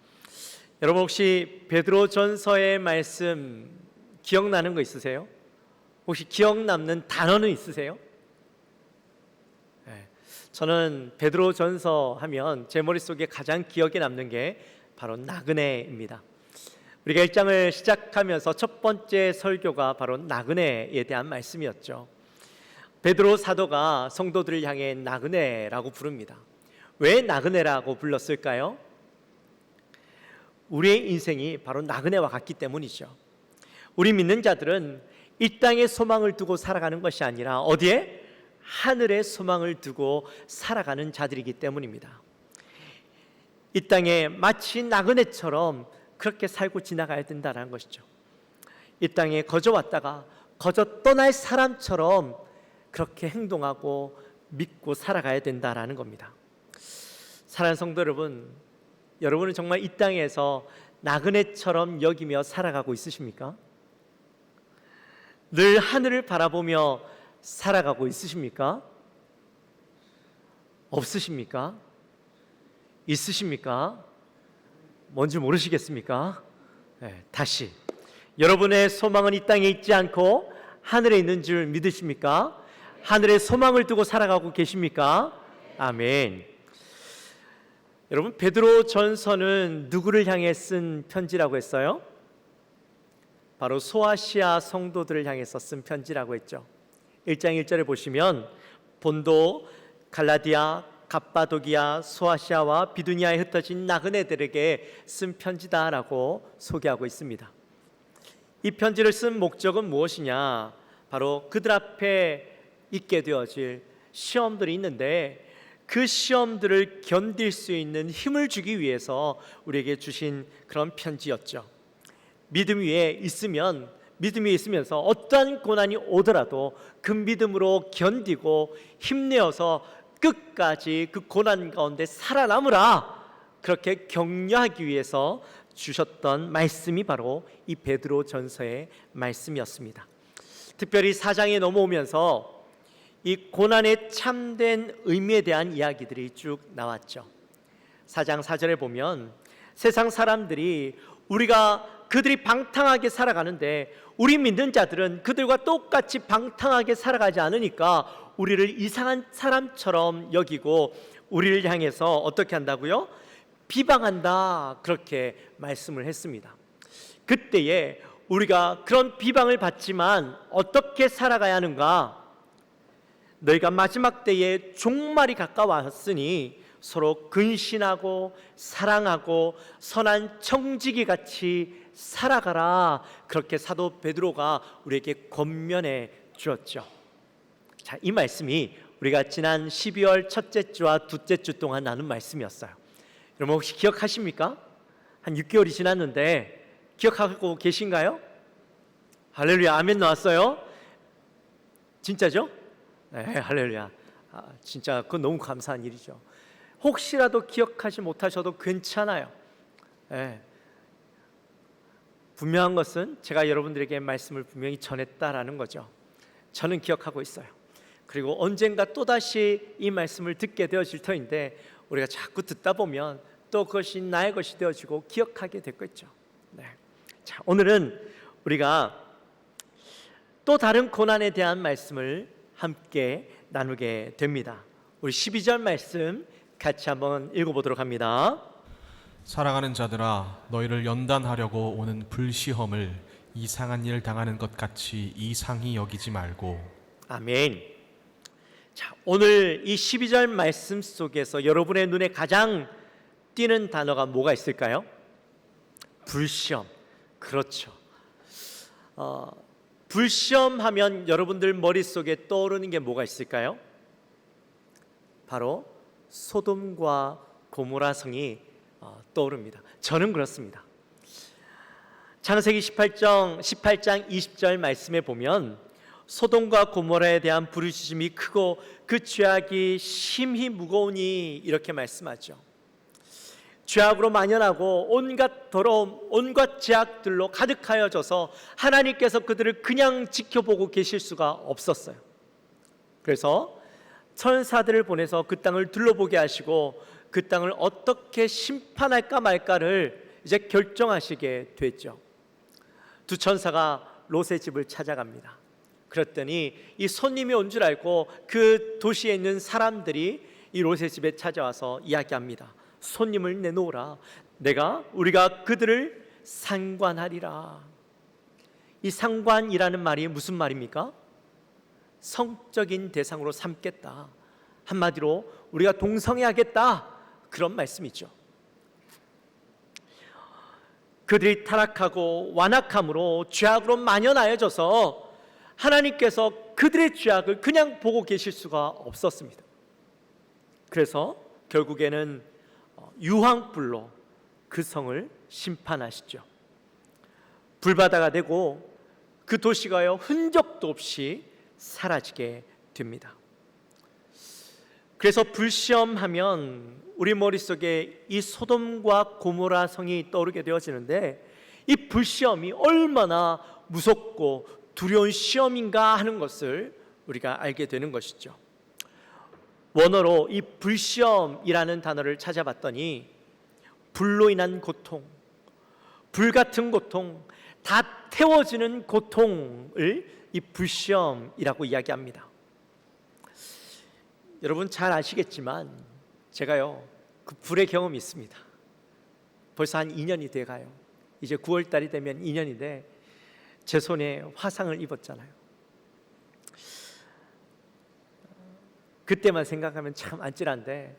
여러분 혹시 베드로전서의 말씀 기억나는 거 있으세요? 혹시 기억 남는 단어는 있으세요? 네. 저는 베드로전서 하면 제 머릿속에 가장 기억에 남는 게 바로 나그네입니다. 우리가 1장을 시작하면서 첫 번째 설교가 바로 나그네에 대한 말씀이었죠. 베드로 사도가 성도들을 향해 나그네라고 부릅니다. 왜 나그네라고 불렀을까요? 우리의 인생이 바로 나그네와 같기 때문이죠. 우리 믿는 자들은 이 땅에 소망을 두고 살아가는 것이 아니라 어디에? 하늘에 소망을 두고 살아가는 자들이기 때문입니다. 이 땅에 마치 나그네처럼 그렇게 살고 지나가야 된다는 것이죠. 이 땅에 거저 왔다가 거저 떠날 사람처럼 그렇게 행동하고 믿고 살아가야 된다라는 겁니다. 사랑하는 성도 여러분, 여러분은 정말 이 땅에서 나그네처럼 여기며 살아가고 있으십니까? 늘 하늘을 바라보며 살아가고 있으십니까? 없으십니까? 있으십니까? 뭔지 모르시겠습니까? 네, 다시 여러분의 소망은 이 땅에 있지 않고 하늘에 있는 줄 믿으십니까? 하늘에 소망을 두고 살아가고 계십니까? 아멘. 여러분 베드로전서는 누구를 향해 쓴 편지라고 했어요? 바로 소아시아 성도들을 향해서 쓴 편지라고 했죠. 1장 1절에 보시면 본도, 갈라디아, 갑바도기아, 소아시아와 비두니아에 흩어진 나그네들에게 쓴 편지다라고 소개하고 있습니다. 이 편지를 쓴 목적은 무엇이냐? 바로 그들 앞에 있게 되어질 시험들이 있는데 그 시험들을 견딜 수 있는 힘을 주기 위해서 우리에게 주신 그런 편지였죠. 믿음 위에 있으면서 어떠한 고난이 오더라도 그 믿음으로 견디고 힘내어서 끝까지 그 고난 가운데 살아남으라, 그렇게 격려하기 위해서 주셨던 말씀이 바로 이 베드로전서의 말씀이었습니다. 특별히 4장에 넘어오면서 이 고난의 참된 의미에 대한 이야기들이 쭉 나왔죠. 4장 4절에 보면 세상 사람들이 그들이 방탕하게 살아가는데 우리 믿는 자들은 그들과 똑같이 방탕하게 살아가지 않으니까 우리를 이상한 사람처럼 여기고 우리를 향해서 어떻게 한다고요? 비방한다, 그렇게 말씀을 했습니다. 그때에 우리가 그런 비방을 받지만 어떻게 살아가야 하는가? 너희가 마지막 때에 종말이 가까웠으니 서로 근신하고 사랑하고 선한 청지기 같이 살아가라, 그렇게 사도 베드로가 우리에게 권면해 주었죠. 자, 이 말씀이 우리가 지난 12월 첫째 주와 둘째 주 동안 나눈 말씀이었어요. 여러분 혹시 기억하십니까? 한 6개월이 지났는데 기억하고 계신가요? 할렐루야, 아멘 나왔어요? 진짜죠? 네, 할렐루야. 진짜 그건 너무 감사한 일이죠. 혹시라도 기억하지 못하셔도 괜찮아요. 네. 분명한 것은 제가 여러분들에게 말씀을 분명히 전했다라는 거죠. 저는 기억하고 있어요. 그리고 언젠가 또다시 이 말씀을 듣게 되어질 터인데 우리가 자꾸 듣다 보면 또 그것이 나의 것이 되어지고 기억하게 되겠죠. 네. 자, 오늘은 우리가 또 다른 고난에 대한 말씀을 함께 나누게 됩니다. 우리 12절 말씀 같이 한번 읽어보도록 합니다. 사랑하는 자들아, 너희를 연단하려고 오는 불시험을 이상한 일 당하는 것 같이 이상히 여기지 말고. 아멘. 자, 오늘 이 12절 말씀 속에서 여러분의 눈에 가장 띄는 단어가 뭐가 있을까요? 불시험. 그렇죠. 불시험하면 여러분들 머릿속에 떠오르는 게 뭐가 있을까요? 바로 소돔과 고모라 성이 떠오릅니다. 저는 그렇습니다. 창세기 18장 20절 말씀에 보면 소돔과 고모라에 대한 부르짖음이 크고 그 죄악이 심히 무거우니 이렇게 말씀하죠. 죄악으로 만연하고 온갖 더러움, 온갖 죄악들로 가득하여져서 하나님께서 그들을 그냥 지켜보고 계실 수가 없었어요. 그래서 천사들을 보내서 그 땅을 둘러보게 하시고 그 땅을 어떻게 심판할까 말까를 이제 결정하시게 됐죠. 두 천사가 롯의 집을 찾아갑니다. 그랬더니 이 손님이 온 줄 알고 그 도시에 있는 사람들이 이 롯의 집에 찾아와서 이야기합니다. 손님을 내놓으라. 우리가 그들을 상관하리라. 이 상관이라는 말이 무슨 말입니까? 성적인 대상으로 삼겠다. 한마디로 우리가 동성애하겠다. 그런 말씀이죠. 그들이 타락하고 완악함으로 죄악으로 만연하여져서 하나님께서 그들의 죄악을 그냥 보고 계실 수가 없었습니다. 그래서 결국에는 유황불로 그 성을 심판하시죠. 불바다가 되고 그 도시가요 흔적도 없이 사라지게 됩니다. 그래서 불시험하면 우리 머릿속에 이 소돔과 고모라 성이 떠오르게 되어지는데 이 불시험이 얼마나 무섭고 두려운 시험인가 하는 것을 우리가 알게 되는 것이죠. 원어로 이 불시험이라는 단어를 찾아봤더니 불로 인한 고통, 불같은 고통, 다 태워지는 고통을 이 불시험이라고 이야기합니다. 여러분 잘 아시겠지만 제가요 그 불의 경험이 있습니다. 벌써 한 2년이 돼가요. 이제 9월 달이 되면 2년인데 제 손에 화상을 입었잖아요. 그때만 생각하면 참 안찔한데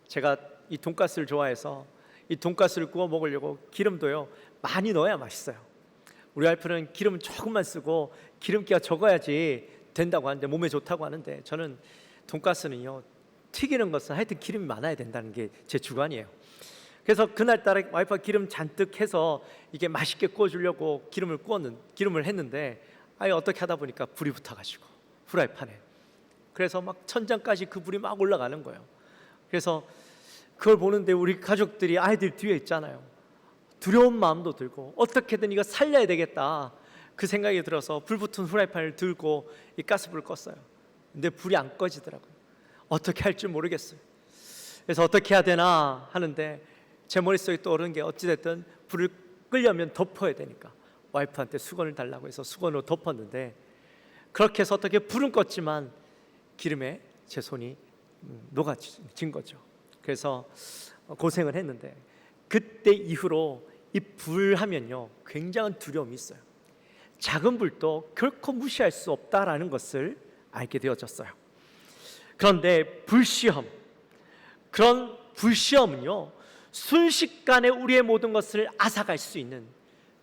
제가 이 돈가스를 좋아해서 이 돈가스를 구워 먹으려고 기름도요 많이 넣어야 맛있어요. 우리 와이프는 기름은 조금만 쓰고 기름기가 적어야지 된다고 하는데 몸에 좋다고 하는데 저는 돈가스는요 튀기는 것은 하여튼 기름이 많아야 된다는 게 제 주관이에요. 그래서 그날따라 와이프가 기름 잔뜩 해서 이게 맛있게 구워주려고 기름을 했는데 어떻게 하다 보니까 불이 붙어가지고 후라이팬에 그래서 막 천장까지 그 불이 막 올라가는 거예요. 그래서 그걸 보는데 우리 가족들이 아이들 뒤에 있잖아요. 두려운 마음도 들고 어떻게든 이거 살려야 되겠다 그 생각이 들어서 불 붙은 후라이팬을 들고 이 가스불을 껐어요. 근데 불이 안 꺼지더라고요. 어떻게 할 줄 모르겠어요. 그래서 어떻게 해야 되나 하는데 제 머릿속에 떠오르는 게 어찌됐든 불을 끄려면 덮어야 되니까 와이프한테 수건을 달라고 해서 수건으로 덮었는데 그렇게 해서 어떻게 불은 껐지만 기름에 제 손이 녹아진 거죠. 그래서 고생을 했는데 그때 이후로 이 불하면요 굉장한 두려움이 있어요. 작은 불도 결코 무시할 수 없다라는 것을 알게 되어졌어요. 그런데 그런 불시험은요 순식간에 우리의 모든 것을 앗아갈 수 있는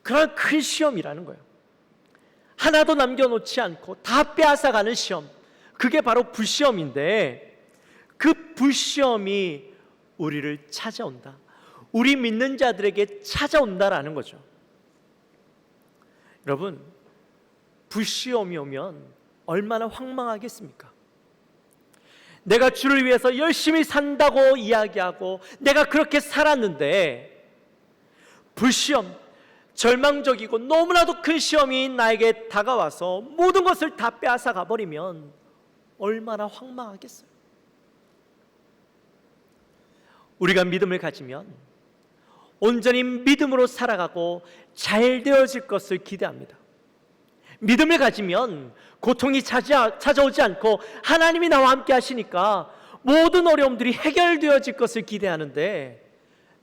그런 큰 시험이라는 거예요. 하나도 남겨놓지 않고 다 빼앗아가는 시험. 그게 바로 불시험인데 그 불시험이 우리를 찾아온다. 우리 믿는 자들에게 찾아온다라는 거죠. 여러분, 불시험이 오면 얼마나 황망하겠습니까? 내가 주를 위해서 열심히 산다고 이야기하고 내가 그렇게 살았는데 불시험, 절망적이고 너무나도 큰 시험이 나에게 다가와서 모든 것을 다 빼앗아 가버리면 얼마나 황망하겠어요. 우리가 믿음을 가지면 온전히 믿음으로 살아가고 잘 되어질 것을 기대합니다. 믿음을 가지면 고통이 찾아오지 않고 하나님이 나와 함께 하시니까 모든 어려움들이 해결되어질 것을 기대하는데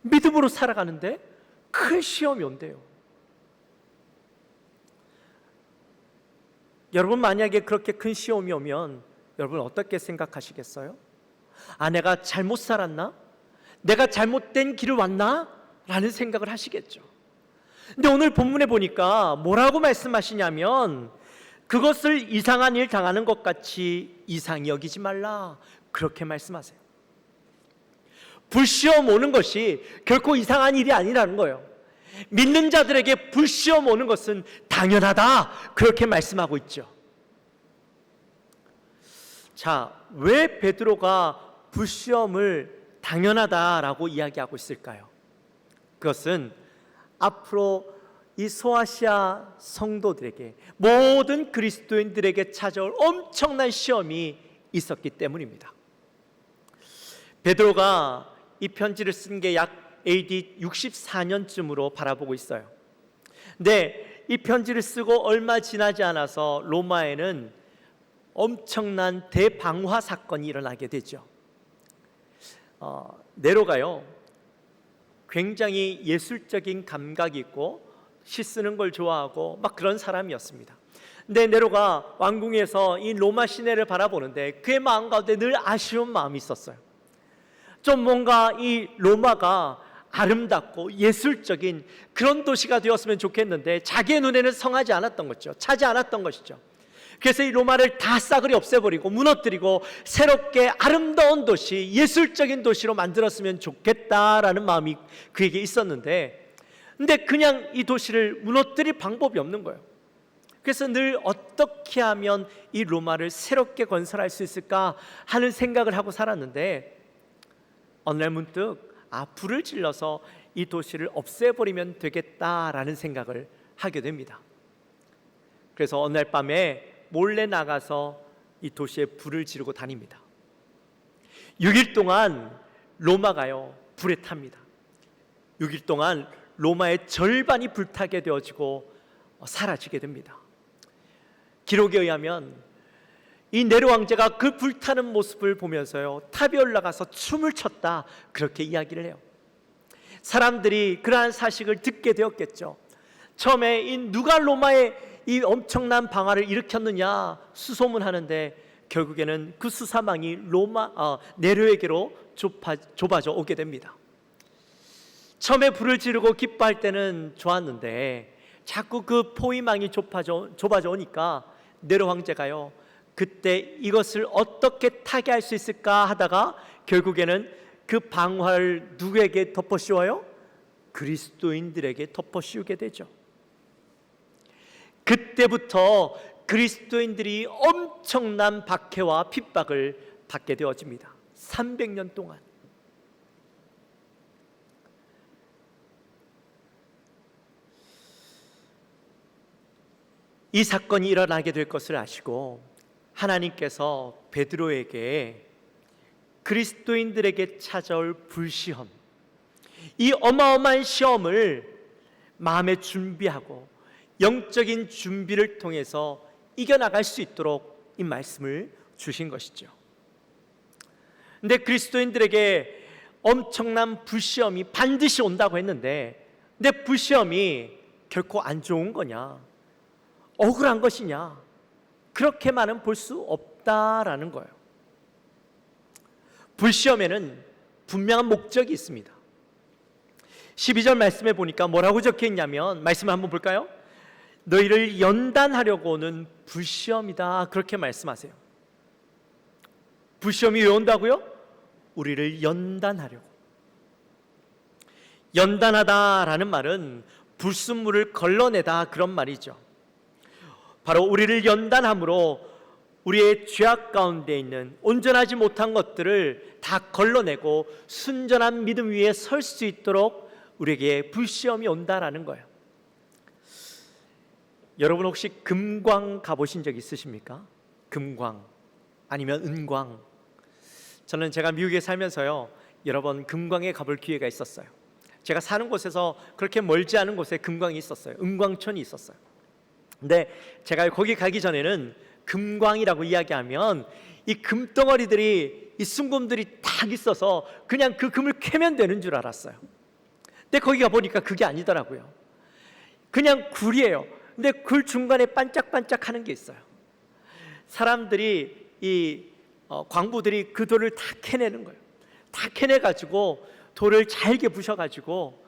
믿음으로 살아가는데 큰 시험이 온대요. 여러분, 만약에 그렇게 큰 시험이 오면 여러분 어떻게 생각하시겠어요? 내가 잘못 살았나? 내가 잘못된 길을 왔나? 라는 생각을 하시겠죠. 근데 오늘 본문에 보니까 뭐라고 말씀하시냐면 그것을 이상한 일 당하는 것 같이 이상히 여기지 말라, 그렇게 말씀하세요. 불시험 오는 것이 결코 이상한 일이 아니라는 거예요. 믿는 자들에게 불시험 오는 것은 당연하다, 그렇게 말씀하고 있죠. 자, 왜 베드로가 불시험을 당연하다라고 이야기하고 있을까요? 그것은 앞으로 이 소아시아 성도들에게, 모든 그리스도인들에게 찾아올 엄청난 시험이 있었기 때문입니다. 베드로가 이 편지를 쓴 게 약 AD 64년쯤으로 바라보고 있어요. 근데 이 편지를 쓰고 얼마 지나지 않아서 로마에는 엄청난 대방화 사건이 일어나게 되죠. 네로가요, 굉장히 예술적인 감각이 있고 시 쓰는 걸 좋아하고 막 그런 사람이었습니다. 근데 네로가 왕궁에서 이 로마 시내를 바라보는데 그의 마음 가운데 늘 아쉬운 마음이 있었어요. 좀 뭔가 이 로마가 아름답고 예술적인 그런 도시가 되었으면 좋겠는데 자기의 눈에는 성하지 않았던 거죠. 차지 않았던 것이죠. 그래서 이 로마를 다 싸그리 없애버리고 무너뜨리고 새롭게 아름다운 도시, 예술적인 도시로 만들었으면 좋겠다라는 마음이 그에게 있었는데, 근데 그냥 이 도시를 무너뜨릴 방법이 없는 거예요. 그래서 늘 어떻게 하면 이 로마를 새롭게 건설할 수 있을까 하는 생각을 하고 살았는데, 어느 날 문득 불을 질러서 이 도시를 없애버리면 되겠다라는 생각을 하게 됩니다. 그래서 어느 날 밤에 몰래 나가서 이 도시에 불을 지르고 다닙니다. 6일 동안 로마가요, 불에 탑니다. 6일 동안 로마의 절반이 불타게 되어지고 사라지게 됩니다. 기록에 의하면 이 네로 왕제가 그 불타는 모습을 보면서요, 탑에 올라가서 춤을 췄다, 그렇게 이야기를 해요. 사람들이 그러한 사실을 듣게 되었겠죠. 처음에 이 누가 로마의 이 엄청난 방화를 일으켰느냐 수소문하는데 결국에는 그 수사망이 네로에게로 좁아져 오게 됩니다. 처음에 불을 지르고 기뻐할 때는 좋았는데 자꾸 그 포위망이 좁아져 오니까 네로 황제가요, 그때 이것을 어떻게 타게 할 수 있을까 하다가 결국에는 그 방화를 누구에게 덮어씌워요? 그리스도인들에게 덮어씌우게 되죠. 그때부터 그리스도인들이 엄청난 박해와 핍박을 받게 되어집니다. 300년 동안. 이 사건이 일어나게 될 것을 아시고 하나님께서 베드로에게 그리스도인들에게 찾아올 불시험, 이 어마어마한 시험을 마음에 준비하고 영적인 준비를 통해서 이겨나갈 수 있도록 이 말씀을 주신 것이죠. 근데 그리스도인들에게 엄청난 불시험이 반드시 온다고 했는데, 근데 불시험이 결코 안 좋은 거냐, 억울한 것이냐, 그렇게만은 볼 수 없다라는 거예요. 불시험에는 분명한 목적이 있습니다. 12절 말씀에 보니까 뭐라고 적혀 있냐면, 말씀을 한번 볼까요? 너희를 연단하려고 오는 불시험이다, 그렇게 말씀하세요. 불시험이 왜 온다고요? 우리를 연단하려고. 연단하다라는 말은 불순물을 걸러내다 그런 말이죠. 바로 우리를 연단함으로 우리의 죄악 가운데 있는 온전하지 못한 것들을 다 걸러내고 순전한 믿음 위에 설 수 있도록 우리에게 불시험이 온다라는 거예요. 여러분 혹시 금광 가보신 적 있으십니까? 금광 아니면 은광. 저는 제가 미국에 살면서요 여러 번 금광에 가볼 기회가 있었어요. 제가 사는 곳에서 그렇게 멀지 않은 곳에 금광이 있었어요. 은광촌이 있었어요. 근데 제가 거기 가기 전에는 금광이라고 이야기하면 이 금덩어리들이, 이 순금들이 딱 있어서 그냥 그 금을 캐면 되는 줄 알았어요. 근데 거기 가보니까 그게 아니더라고요. 그냥 굴이에요. 근데 굴 중간에 반짝반짝하는 게 있어요. 사람들이 광부들이 그 돌을 다 캐내는 거예요. 다 캐내가지고 돌을 잘게 부셔가지고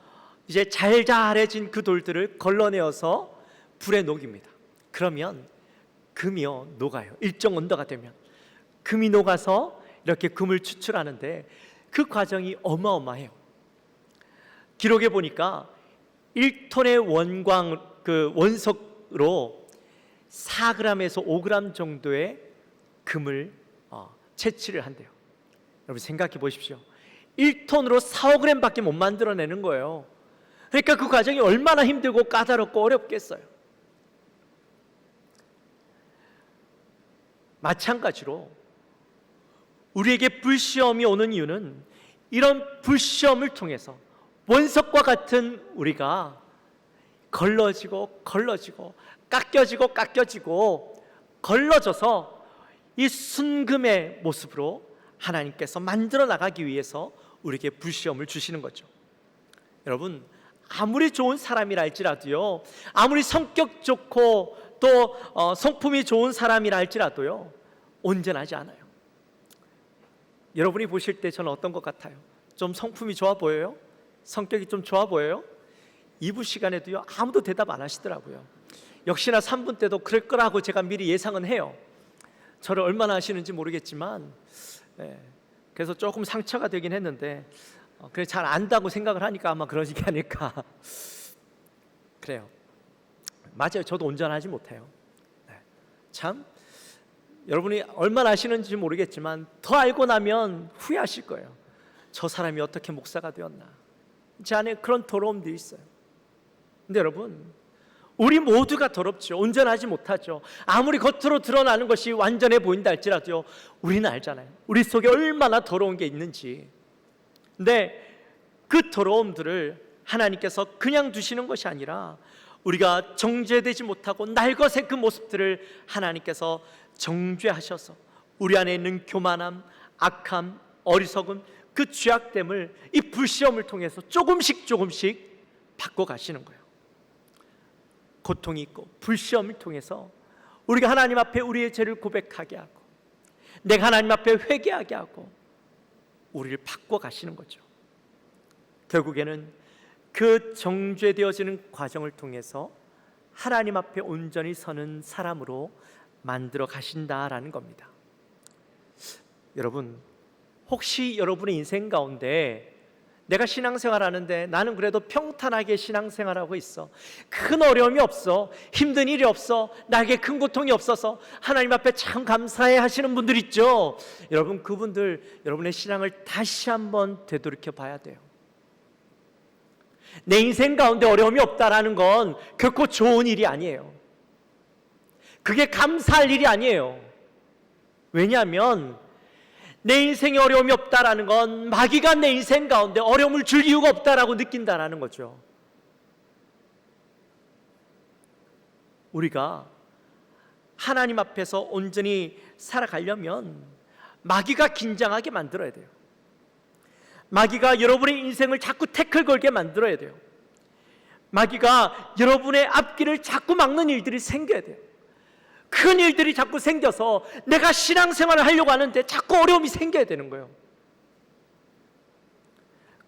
이제 잘잘해진 그 돌들을 걸러내어서 불에 녹입니다. 그러면 금이요 녹아요. 일정 온도가 되면 금이 녹아서 이렇게 금을 추출하는데 그 과정이 어마어마해요. 기록에 보니까 1톤의 원광 그 원석으로 4g에서 5g 정도의 금을 채취를 한대요. 여러분 생각해 보십시오. 1톤으로 4, 5g밖에 못 만들어내는 거예요. 그러니까 그 과정이 얼마나 힘들고 까다롭고 어렵겠어요. 마찬가지로 우리에게 불시험이 오는 이유는 이런 불시험을 통해서 원석과 같은 우리가 걸러지고 깎여지고 걸러져서 이 순금의 모습으로 하나님께서 만들어 나가기 위해서 우리에게 불시험을 주시는 거죠. 여러분 아무리 좋은 사람이라 할지라도요, 아무리 성격 좋고 또 성품이 좋은 사람이라 할지라도요 온전하지 않아요. 여러분이 보실 때 저는 어떤 것 같아요? 좀 성품이 좋아 보여요? 성격이 좀 좋아 보여요? 2부 시간에도요 아무도 대답 안 하시더라고요. 역시나 3분 때도 그럴 거라고 제가 미리 예상은 해요. 저를 얼마나 아시는지 모르겠지만 그래서 조금 상처가 되긴 했는데 그래 잘 안다고 생각을 하니까 아마 그러지 않을까. 그래요. 맞아요. 저도 온전하지 못해요. 참 여러분이 얼마나 아시는지 모르겠지만 더 알고 나면 후회하실 거예요. 저 사람이 어떻게 목사가 되었나. 제 안에 그런 더러움들이 있어요. 근데 여러분 우리 모두가 더럽죠. 온전하지 못하죠. 아무리 겉으로 드러나는 것이 완전해 보인다 할지라도 우리는 알잖아요. 우리 속에 얼마나 더러운 게 있는지. 근데 그 더러움들을 하나님께서 그냥 두시는 것이 아니라 우리가 정죄되지 못하고 날것의 그 모습들을 하나님께서 정죄하셔서 우리 안에 있는 교만함, 악함, 어리석음, 그 죄악됨을 이 불시험을 통해서 조금씩 바꿔가시는 거예요. 고통이 있고 불시험을 통해서 우리가 하나님 앞에 우리의 죄를 고백하게 하고 내가 하나님 앞에 회개하게 하고 우리를 바꿔가시는 거죠. 결국에는 그 정죄되어지는 과정을 통해서 하나님 앞에 온전히 서는 사람으로 만들어 가신다라는 겁니다. 여러분 혹시 여러분의 인생 가운데 내가 신앙생활하는데 나는 그래도 평탄하게 신앙생활하고 있어, 큰 어려움이 없어, 힘든 일이 없어, 나에게 큰 고통이 없어서 하나님 앞에 참 감사해 하시는 분들 있죠. 여러분 그분들 여러분의 신앙을 다시 한번 되돌이켜 봐야 돼요. 내 인생 가운데 어려움이 없다라는 건 결코 좋은 일이 아니에요. 그게 감사할 일이 아니에요. 왜냐하면 내 인생에 어려움이 없다라는 건 마귀가 내 인생 가운데 어려움을 줄 이유가 없다라고 느낀다라는 거죠. 우리가 하나님 앞에서 온전히 살아가려면 마귀가 긴장하게 만들어야 돼요. 마귀가 여러분의 인생을 자꾸 태클 걸게 만들어야 돼요. 마귀가 여러분의 앞길을 자꾸 막는 일들이 생겨야 돼요. 큰 일들이 자꾸 생겨서 내가 신앙생활을 하려고 하는데 자꾸 어려움이 생겨야 되는 거예요.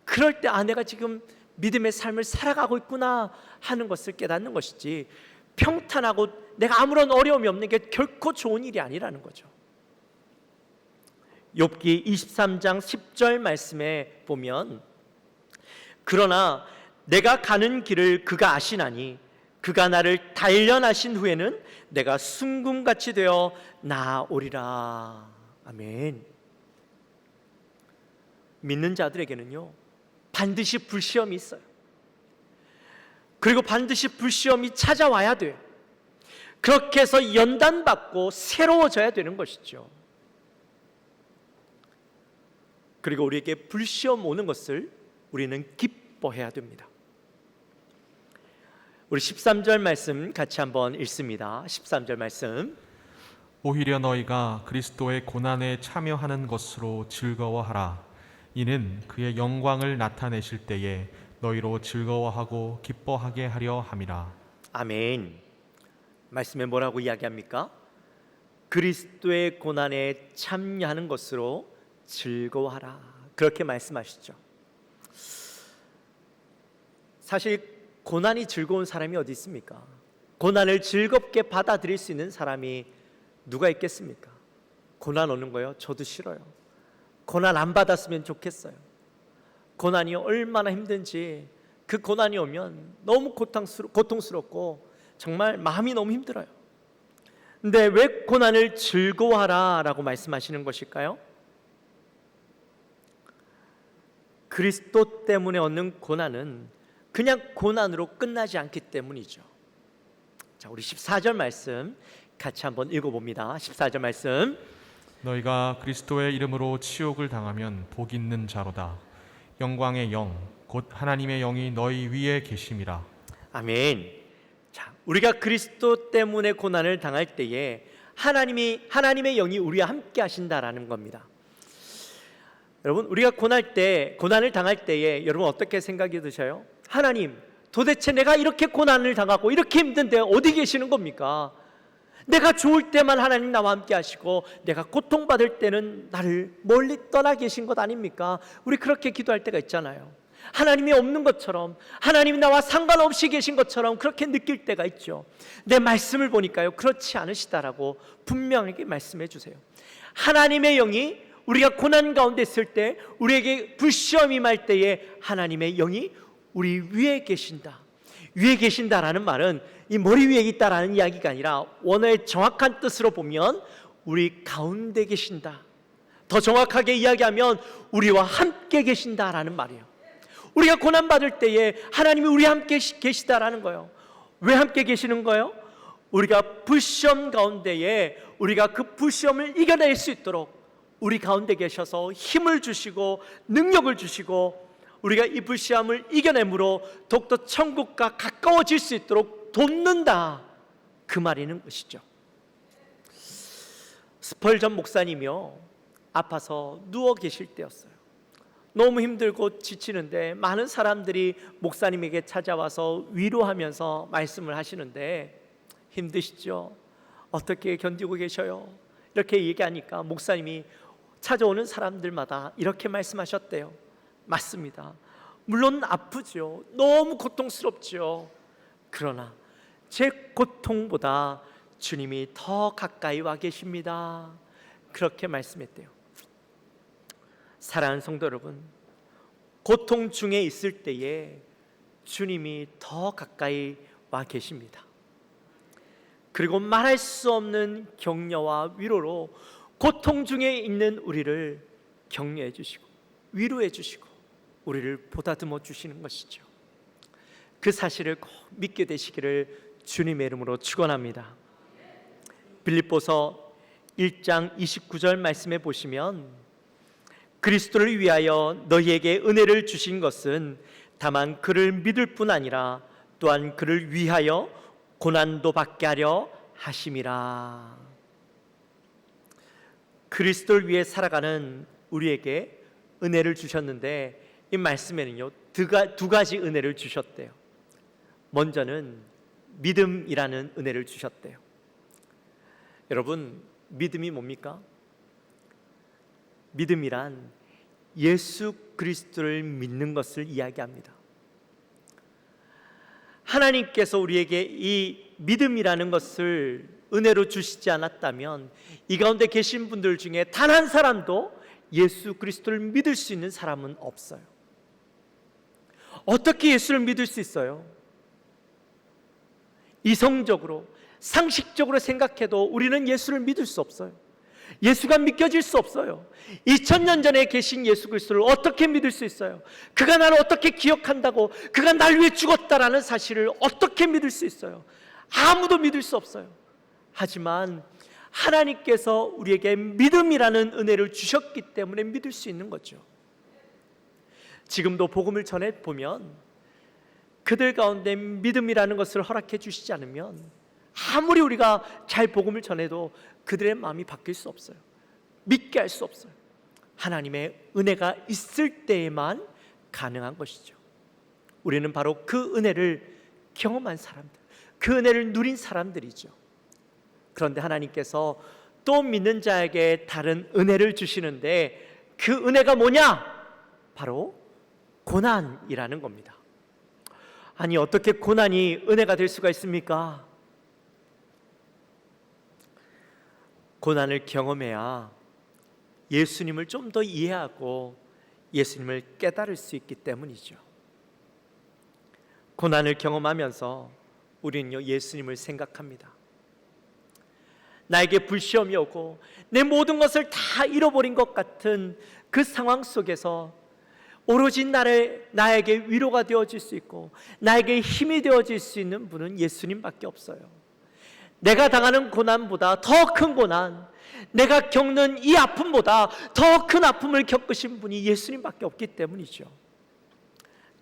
그럴 때 내가 지금 믿음의 삶을 살아가고 있구나 하는 것을 깨닫는 것이지, 평탄하고 내가 아무런 어려움이 없는 게 결코 좋은 일이 아니라는 거죠. 욥기 23장 10절 말씀에 보면 그러나 내가 가는 길을 그가 아시나니 그가 나를 단련하신 후에는 내가 순금같이 되어 나아오리라. 아멘. 믿는 자들에게는요 반드시 불시험이 있어요. 그리고 반드시 불시험이 찾아와야 돼요. 그렇게 해서 연단받고 새로워져야 되는 것이죠. 그리고 우리에게 불시험 오는 것을 우리는 기뻐해야 됩니다. 우리 13절 말씀 같이 한번 읽습니다. 13절 말씀. 오히려 너희가 그리스도의 고난에 참여하는 것으로 즐거워하라. 이는 그의 영광을 나타내실 때에 너희로 즐거워하고 기뻐하게 하려 함이라. 아멘. 말씀에 뭐라고 이야기합니까? 그리스도의 고난에 참여하는 것으로 즐거워하라. 그렇게 말씀하시죠. 사실 고난이 즐거운 사람이 어디 있습니까? 고난을 즐겁게 받아들일 수 있는 사람이 누가 있겠습니까? 고난 오는 거요? 저도 싫어요. 고난 안 받았으면 좋겠어요. 고난이 얼마나 힘든지, 그 고난이 오면 너무 고통스럽고 정말 마음이 너무 힘들어요. 근데 왜 고난을 즐거워하라 라고 말씀하시는 것일까요? 그리스도 때문에 얻는 고난은 그냥 고난으로 끝나지 않기 때문이죠. 자, 우리 14절 말씀 같이 한번 읽어봅니다. 14절 말씀. 너희가 그리스도의 이름으로 치욕을 당하면 복 있는 자로다. 영광의 영 곧 하나님의 영이 너희 위에 계심이라. 아멘. 자, 우리가 그리스도 때문에 고난을 당할 때에 하나님의 영이 우리와 함께 하신다라는 겁니다. 여러분, 우리가 고난을 당할 때에 여러분 어떻게 생각이 드셔요? 하나님, 도대체 내가 이렇게 고난을 당하고 이렇게 힘든데 어디 계시는 겁니까? 내가 좋을 때만 하나님 나와 함께 하시고 내가 고통받을 때는 나를 멀리 떠나 계신 것 아닙니까? 우리 그렇게 기도할 때가 있잖아요. 하나님이 없는 것처럼, 하나님이 나와 상관없이 계신 것처럼 그렇게 느낄 때가 있죠. 내 말씀을 보니까요 그렇지 않으시다라고 분명하게 말씀해 주세요. 하나님의 영이 우리가 고난 가운데 있을 때, 우리에게 불시험이 임할 때에 하나님의 영이 우리 위에 계신다. 위에 계신다라는 말은 이 머리 위에 있다라는 이야기가 아니라 원어의 정확한 뜻으로 보면 우리 가운데 계신다. 더 정확하게 이야기하면 우리와 함께 계신다라는 말이에요. 우리가 고난받을 때에 하나님이 우리 함께 계시다라는 거예요. 왜 함께 계시는 거예요? 우리가 불시험 가운데에 우리가 그 불시험을 이겨낼 수 있도록 우리 가운데 계셔서 힘을 주시고 능력을 주시고 우리가 이 불시험을 이겨내므로 더욱더 천국과 가까워질 수 있도록 돕는다, 그 말이는 것이죠. 스펄전 목사님이요 아파서 누워 계실 때였어요. 너무 힘들고 지치는데 많은 사람들이 목사님에게 찾아와서 위로하면서 말씀을 하시는데, 힘드시죠? 어떻게 견디고 계셔요? 이렇게 얘기하니까 목사님이 찾아오는 사람들마다 이렇게 말씀하셨대요. 맞습니다. 물론 아프죠. 너무 고통스럽죠. 그러나 제 고통보다 주님이 더 가까이 와 계십니다. 그렇게 말씀했대요. 사랑하는 성도 여러분, 고통 중에 있을 때에 주님이 더 가까이 와 계십니다. 그리고 말할 수 없는 격려와 위로로 고통 중에 있는 우리를 격려해 주시고 위로해 주시고 우리를 보다듬어 주시는 것이죠. 그 사실을 꼭 믿게 되시기를 주님의 이름으로 축원합니다. 빌립보서 1장 29절 말씀에 보시면 그리스도를 위하여 너희에게 은혜를 주신 것은 다만 그를 믿을 뿐 아니라 또한 그를 위하여 고난도 받게 하려 하심이라. 그리스도를 위해 살아가는 우리에게 은혜를 주셨는데, 이 말씀에는요 두 가지 은혜를 주셨대요. 먼저는 믿음이라는 은혜를 주셨대요. 여러분, 믿음이 뭡니까? 믿음이란 예수 그리스도를 믿는 것을 이야기합니다. 하나님께서 우리에게 이 믿음이라는 것을 은혜로 주시지 않았다면 이 가운데 계신 분들 중에 단 한 사람도 예수 그리스도를 믿을 수 있는 사람은 없어요. 어떻게 예수를 믿을 수 있어요? 이성적으로, 상식적으로 생각해도 우리는 예수를 믿을 수 없어요. 예수가 믿겨질 수 없어요. 2000년 전에 계신 예수 그리스도를 어떻게 믿을 수 있어요? 그가 나를 어떻게 기억한다고, 그가 날 위해 죽었다라는 사실을 어떻게 믿을 수 있어요? 아무도 믿을 수 없어요. 하지만 하나님께서 우리에게 믿음이라는 은혜를 주셨기 때문에 믿을 수 있는 거죠. 지금도 복음을 전해 보면 그들 가운데 믿음이라는 것을 허락해 주시지 않으면 아무리 우리가 잘 복음을 전해도 그들의 마음이 바뀔 수 없어요. 믿게 할 수 없어요. 하나님의 은혜가 있을 때에만 가능한 것이죠. 우리는 바로 그 은혜를 경험한 사람들, 그 은혜를 누린 사람들이죠. 그런데 하나님께서 또 믿는 자에게 다른 은혜를 주시는데 그 은혜가 뭐냐? 바로 고난이라는 겁니다. 아니, 어떻게 고난이 은혜가 될 수가 있습니까? 고난을 경험해야 예수님을 좀 더 이해하고 예수님을 깨달을 수 있기 때문이죠. 고난을 경험하면서 우리는요, 예수님을 생각합니다. 나에게 불시험이 오고 내 모든 것을 다 잃어버린 것 같은 그 상황 속에서 오로지 나에게 위로가 되어질 수 있고 나에게 힘이 되어질 수 있는 분은 예수님밖에 없어요. 내가 당하는 고난보다 더 큰 고난, 내가 겪는 이 아픔보다 더 큰 아픔을 겪으신 분이 예수님밖에 없기 때문이죠.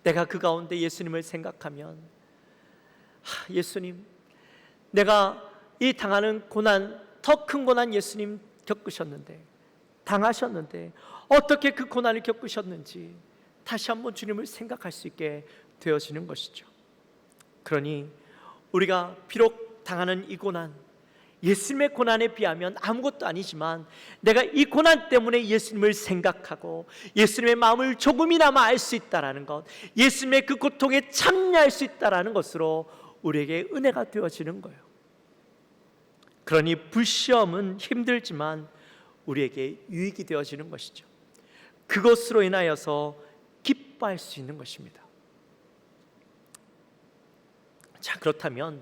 내가 그 가운데 예수님을 생각하면, 예수님, 내가 이 당하는 고난, 더 큰 고난 예수님 겪으셨는데, 당하셨는데 어떻게 그 고난을 겪으셨는지 다시 한번 주님을 생각할 수 있게 되어지는 것이죠. 그러니 우리가 비록 당하는 이 고난, 예수님의 고난에 비하면 아무것도 아니지만 내가 이 고난 때문에 예수님을 생각하고 예수님의 마음을 조금이나마 알 수 있다라는 것, 예수님의 그 고통에 참여할 수 있다라는 것으로 우리에게 은혜가 되어지는 거예요. 그러니 불시험은 힘들지만 우리에게 유익이 되어지는 것이죠. 그것으로 인하여서 기뻐할 수 있는 것입니다. 자, 그렇다면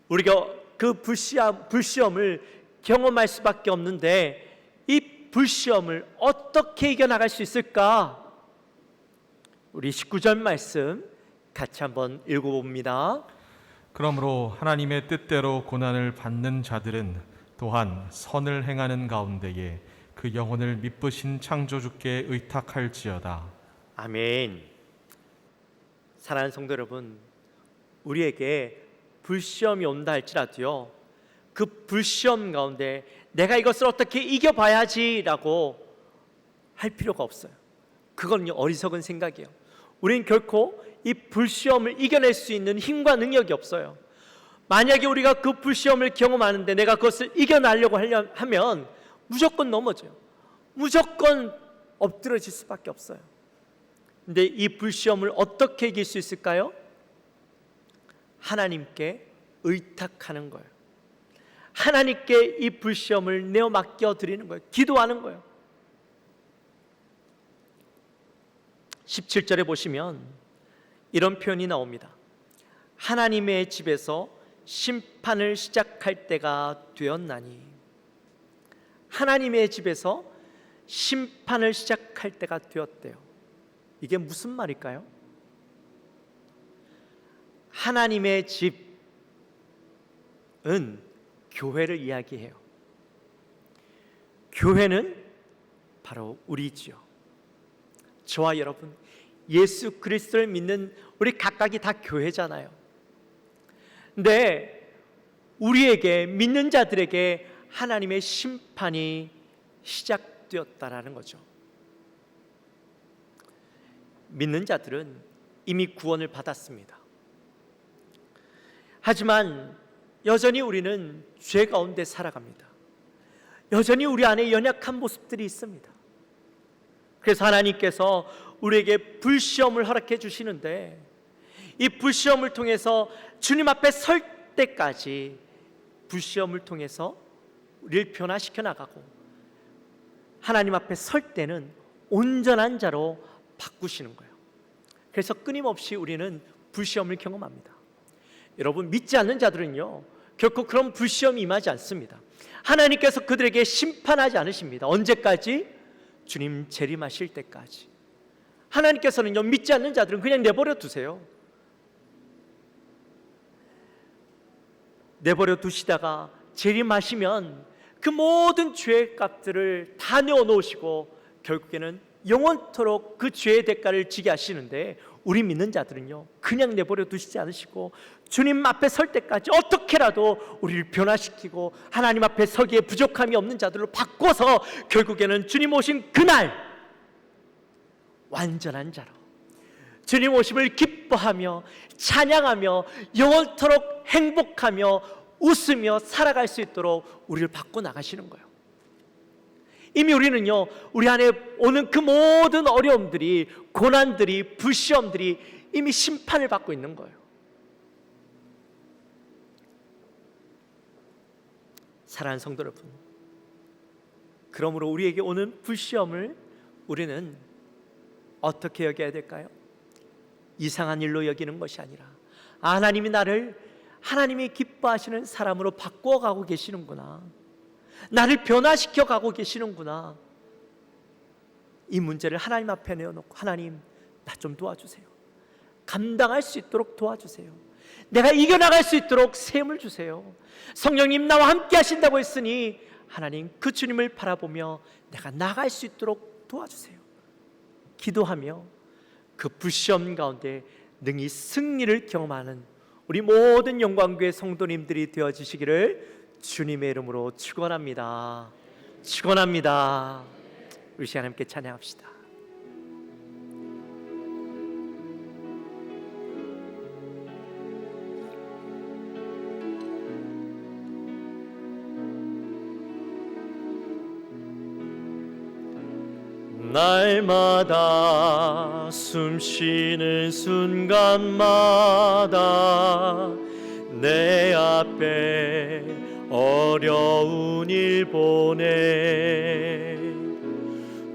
우리가 그 불시험을 경험할 수밖에 없는데 이 불시험을 어떻게 이겨나갈 수 있을까? 우리 19절 말씀 같이 한번 읽어봅니다. 그러므로 하나님의 뜻대로 고난을 받는 자들은 또한 선을 행하는 가운데에 그 영혼을 미쁘신 창조주께 의탁할지어다. 아멘. 사랑하는 성도 여러분, 우리에게 불시험이 온다 할지라도요, 그 불시험 가운데 내가 이것을 어떻게 이겨봐야지라고 할 필요가 없어요. 그건요, 어리석은 생각이에요. 우리는 결코 이 불시험을 이겨낼 수 있는 힘과 능력이 없어요. 만약에 우리가 그 불시험을 경험하는데 내가 그것을 이겨내려고 하면 무조건 넘어져요. 무조건 엎드러질 수밖에 없어요. 근데 이 불시험을 어떻게 이길 수 있을까요? 하나님께 의탁하는 거예요. 하나님께 이 불시험을 내어 맡겨 드리는 거예요. 기도하는 거예요. 17절에 보시면 이런 표현이 나옵니다. 하나님의 집에서 심판을 시작할 때가 되었나니. 하나님의 집에서 심판을 시작할 때가 되었대요. 이게 무슨 말일까요? 하나님의 집은 교회를 이야기해요. 교회는 바로 우리지요. 저와 여러분, 예수 그리스도를 믿는 우리 각각이 다 교회잖아요. 근데 우리에게, 믿는 자들에게 하나님의 심판이 시작되었다라는 거죠. 믿는 자들은 이미 구원을 받았습니다. 하지만 여전히 우리는 죄 가운데 살아갑니다. 여전히 우리 안에 연약한 모습들이 있습니다. 그래서 하나님께서 우리에게 불시험을 허락해 주시는데 이 불시험을 통해서 주님 앞에 설 때까지 불시험을 통해서 우리를 변화시켜 나가고 하나님 앞에 설 때는 온전한 자로 바꾸시는 거예요. 그래서 끊임없이 우리는 불시험을 경험합니다. 여러분, 믿지 않는 자들은요 결코 그런 불시험이 임하지 않습니다. 하나님께서 그들에게 심판하지 않으십니다. 언제까지? 주님 재림하실 때까지. 하나님께서는요 믿지 않는 자들은 그냥 내버려 두세요. 내버려 두시다가 재림하시면 그 모든 죄의 값들을 다 내어놓으시고 결국에는 영원토록 그 죄의 대가를 지게 하시는데, 우리 믿는 자들은요 그냥 내버려 두시지 않으시고 주님 앞에 설 때까지 어떻게라도 우리를 변화시키고 하나님 앞에 서기에 부족함이 없는 자들로 바꿔서 결국에는 주님 오신 그날 완전한 자로, 주님 오심을 기뻐하며 찬양하며 영원토록 행복하며 웃으며 살아갈 수 있도록 우리를 바꿔 나가시는 거예요. 이미 우리는요 우리 안에 오는 그 모든 어려움들이, 고난들이, 불시험들이 이미 심판을 받고 있는 거예요. 사랑하는 성도 여러분, 그러므로 우리에게 오는 불시험을 우리는 어떻게 여겨야 될까요? 이상한 일로 여기는 것이 아니라 하나님이 나를 하나님이 기뻐하시는 사람으로 바꿔가고 계시는구나, 나를 변화시켜 가고 계시는구나, 이 문제를 하나님 앞에 내어놓고 하나님 나 좀 도와주세요, 감당할 수 있도록 도와주세요, 내가 이겨나갈 수 있도록 셈을 주세요, 성령님 나와 함께 하신다고 했으니 하나님 그 주님을 바라보며 내가 나갈 수 있도록 도와주세요, 기도하며 그 불시험 가운데 능히 승리를 경험하는 우리 모든 영광교회 성도님들이 되어주시기를 주님의 이름으로 축원합니다. 축원합니다. 우리 시간 함께 찬양합시다. 날마다 숨쉬는 순간마다 내 앞에 어려운 일 보내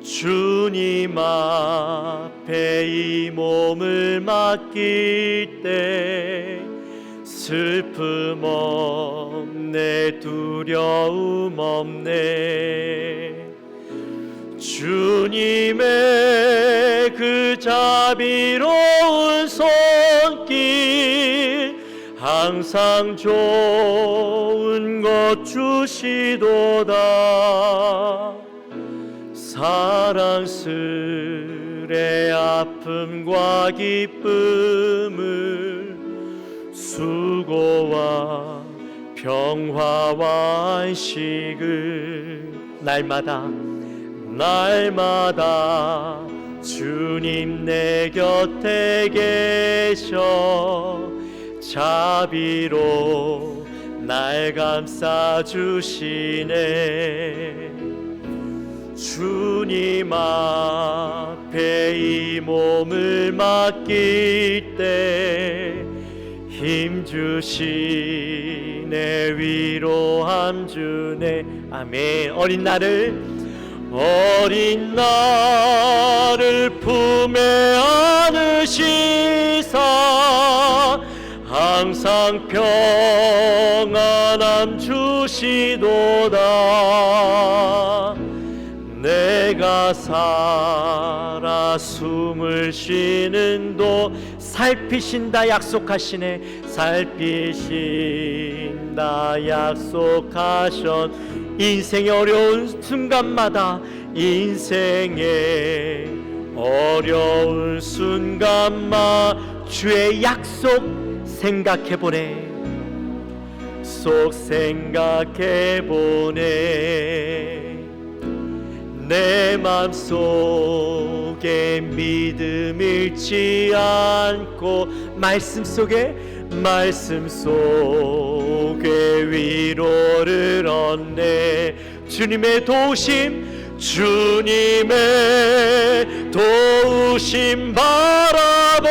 주님 앞에 이 몸을 맡길 때 슬픔 없네, 두려움 없네. 주님의 그 자비로운 손길 항상 좋은 것 주시도다. 사랑스레 아픔과 기쁨을 수고와 평화와 안식을 날마다 주님 내 곁에 계셔 자비로 날 감싸 주시네. 주님 앞에 이 몸을 맡길 때 힘주시네, 위로함 주네. 아멘. 어린 나를 품에 안으시사 항상 평안함 주시도다. 내가 살아 숨을 쉬는 도 살피신다 약속하시네. 살피신다 약속하셨. 인생의 어려운 순간마다, 인생의 어려운 순간마다 주의 약속 생각해보네. 속 생각해보네. 내 맘속에 믿음 잃지 않고 말씀 속에 위로를 얻네. 주님의 도우심 바라보며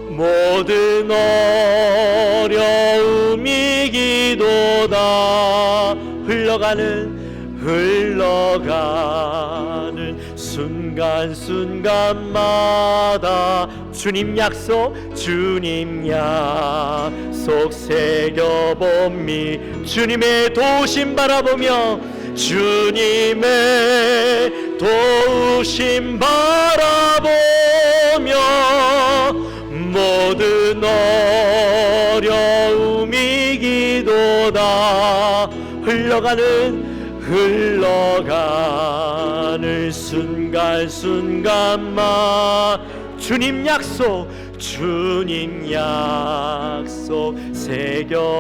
모든 어려움 이기도다. 흘러가는 흘러가는 순간순간마다 주님 약속 새겨봄이 주님의 도우심 바라보며 주님의 도우심 바라보며 모든 어려움이 기도다 흘러가는 순간순간만 주님 약속 새겨봅니다.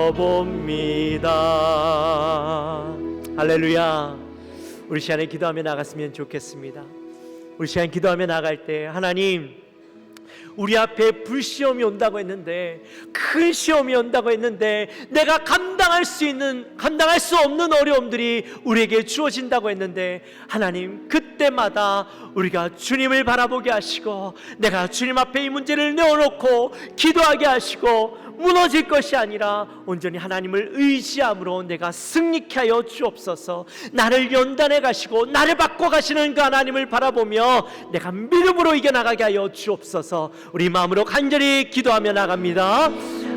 할렐루야. 우리 시간에 기도하며 나갔으면 좋겠습니다. 우리 시간 기도하며 나갈 때 하나님, 우리 앞에 불시험이 온다고 했는데, 큰 시험이 온다고 했는데, 내가 감당할 수 없는 어려움들이 우리에게 주어진다고 했는데, 하나님 그때마다 우리가 주님을 바라보게 하시고, 내가 주님 앞에 이 문제를 내어놓고 기도하게 하시고, 무너질 것이 아니라 온전히 하나님을 의지함으로 내가 승리케 하여 주옵소서. 나를 연단해 가시고 나를 바꿔 가시는 그 하나님을 바라보며 내가 믿음으로 이겨나가게 하여 주옵소서. 우리 마음으로 간절히 기도하며 나갑니다.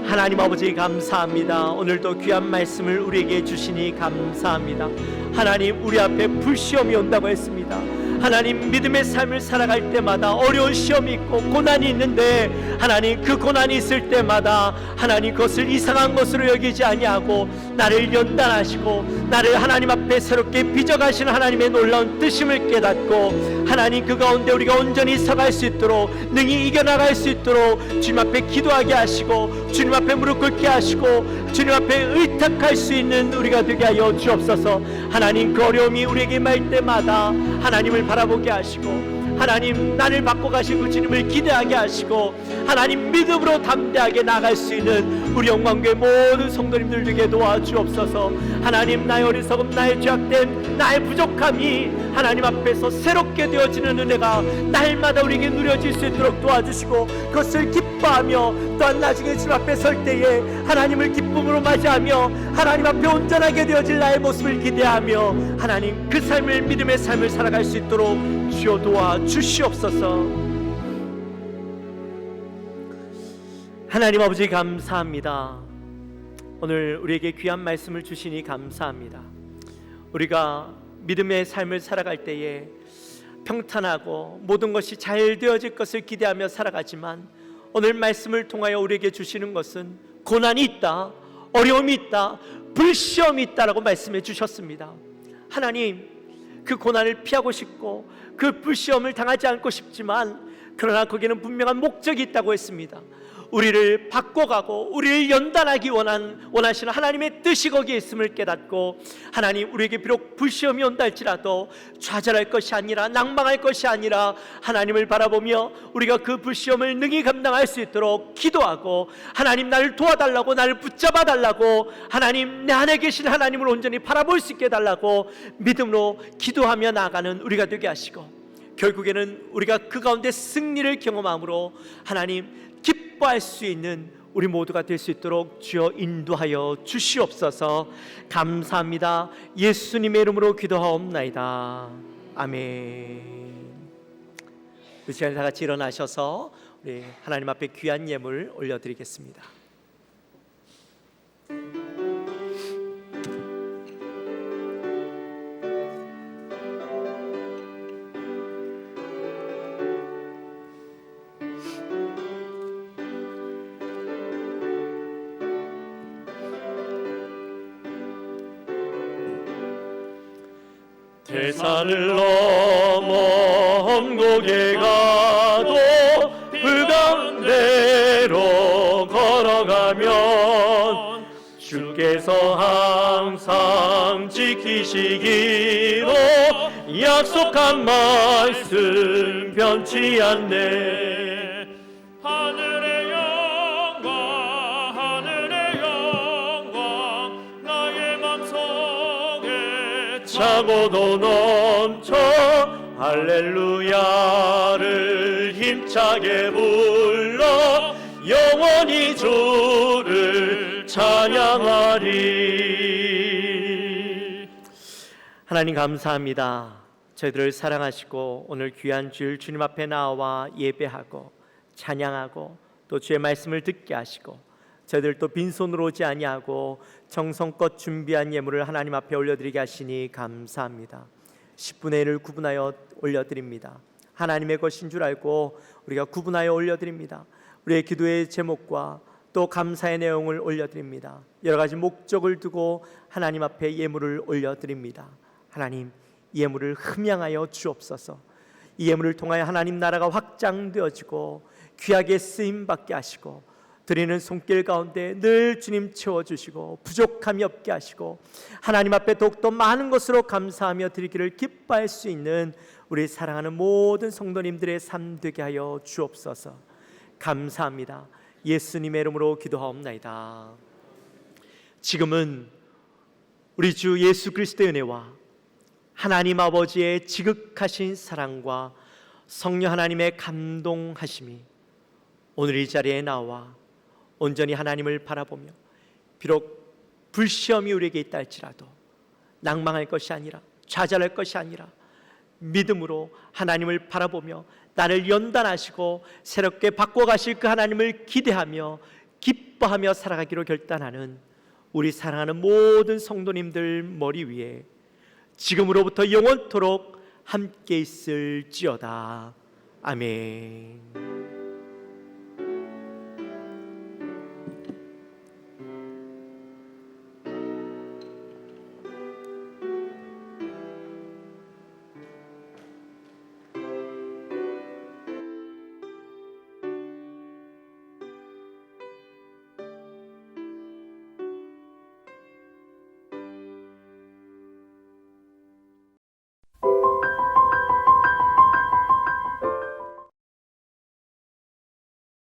하나님 아버지 감사합니다. 오늘도 귀한 말씀을 우리에게 주시니 감사합니다. 하나님, 우리 앞에 불시험이 온다고 했습니다. 하나님, 믿음의 삶을 살아갈 때마다 어려운 시험이 있고 고난이 있는데, 하나님 그 고난이 있을 때마다 하나님 그것을 이상한 것으로 여기지 아니하고 나를 연단하시고 나를 하나님 앞에 새롭게 빚어가시는 하나님의 놀라운 뜻임을 깨닫고, 하나님 그 가운데 우리가 온전히 서갈 수 있도록, 능히 이겨나갈 수 있도록 주님 앞에 기도하게 하시고 주님 앞에 무릎 꿇게 하시고 주님 앞에 의탁할 수 있는 우리가 되게 하여 주옵소서. 하나님, 그 어려움이 우리에게 임할 때마다 하나님을 바라보게 하시고, 하나님 나를 바꿔 가시고 주님을 기대하게 하시고, 하나님 믿음으로 담대하게 나갈 수 있는 우리 영광교회 모든 성도님들 되게 도와주옵소서. 하나님, 나의 어리석음, 나의 죄악됨, 나의 부족함이 하나님 앞에서 새롭게 되어지는 은혜가 날마다 우리에게 누려질 수 있도록 도와주시고, 그것을 기뻐하며 또한 나중에 주님 앞에 설 때에 하나님을 기쁨으로 맞이하며 하나님 앞에 온전하게 되어질 나의 모습을 기대하며 하나님 그 삶을, 믿음의 삶을 살아갈 수 있도록 주여 도와주시옵소서. 하나님 아버지 감사합니다. 오늘 우리에게 귀한 말씀을 주시니 감사합니다. 우리가 믿음의 삶을 살아갈 때에 평탄하고 모든 것이 잘 되어질 것을 기대하며 살아가지만, 오늘 말씀을 통하여 우리에게 주시는 것은 고난이 있다, 어려움이 있다, 불시험이 있다라고 말씀해 주셨습니다. 하나님, 그 고난을 피하고 싶고 그 불시험을 당하지 않고 싶지만, 그러나 거기에는 분명한 목적이 있다고 했습니다. 우리를 바꿔가고 우리를 연단하기 원하시는 하나님의 뜻이 거기에 있음을 깨닫고, 하나님, 우리에게 비록 불시험이 온다 할지라도 좌절할 것이 아니라, 낭망할 것이 아니라 하나님을 바라보며 우리가 그 불시험을 능히 감당할 수 있도록 기도하고, 하나님 나를 도와달라고, 나를 붙잡아 달라고, 하나님 내 안에 계신 하나님을 온전히 바라볼 수 있게 해달라고 믿음으로 기도하며 나아가는 우리가 되게 하시고, 결국에는 우리가 그 가운데 승리를 경험함으로 하나님 기뻐할 수 있는 우리 모두가 될 수 있도록 주여 인도하여 주시옵소서. 감사합니다. 예수님의 이름으로 기도하옵나이다. 아멘. 이 시간에 다 같이 일어나셔서 우리 하나님 앞에 귀한 예물 올려드리겠습니다. 대산을 넘어 험곡에 가도 그 가운데로 걸어가면 주께서 항상 지키시기로 약속한 말씀 변치 않네. 하늘의 영광, 하늘의 영광, 나의 맘속에 차고도 넘쳐 할렐루야를 힘차게 불러 영원히 주를 찬양하리. 하나님 감사합니다. 저희들을 사랑하시고 오늘 귀한 주일 주님 앞에 나와 예배하고 찬양하고 또 주의 말씀을 듣게 하시고 저희들 또 빈손으로 오지 아니하고 정성껏 준비한 예물을 하나님 앞에 올려드리게 하시니 감사합니다. 10분의 1을 구분하여 올려드립니다. 하나님의 것인 줄 알고 우리가 구분하여 올려드립니다. 우리의 기도의 제목과 또 감사의 내용을 올려드립니다. 여러 가지 목적을 두고 하나님 앞에 예물을 올려드립니다. 하나님, 이 예물을 흠양하여 주옵소서. 이 예물을 통하여 하나님 나라가 확장되어지고 귀하게 쓰임받게 하시고 드리는 손길 가운데 늘 주님 채워주시고 부족함이 없게 하시고 하나님 앞에 더욱더 많은 것으로 감사하며 드리기를 기뻐할 수 있는 우리 사랑하는 모든 성도님들의 삶 되게 하여 주옵소서. 감사합니다. 예수님의 이름으로 기도하옵나이다. 지금은 우리 주 예수 그리스도의 은혜와 하나님 아버지의 지극하신 사랑과 성령 하나님의 감동하심이 오늘 이 자리에 나와 온전히 하나님을 바라보며 비록 불시험이 우리에게 있다 할지라도 낭망할 것이 아니라 좌절할 것이 아니라 믿음으로 하나님을 바라보며 나를 연단하시고 새롭게 바꿔가실 그 하나님을 기대하며 기뻐하며 살아가기로 결단하는 우리 사랑하는 모든 성도님들 머리 위에 지금으로부터 영원토록 함께 있을지어다. 아멘.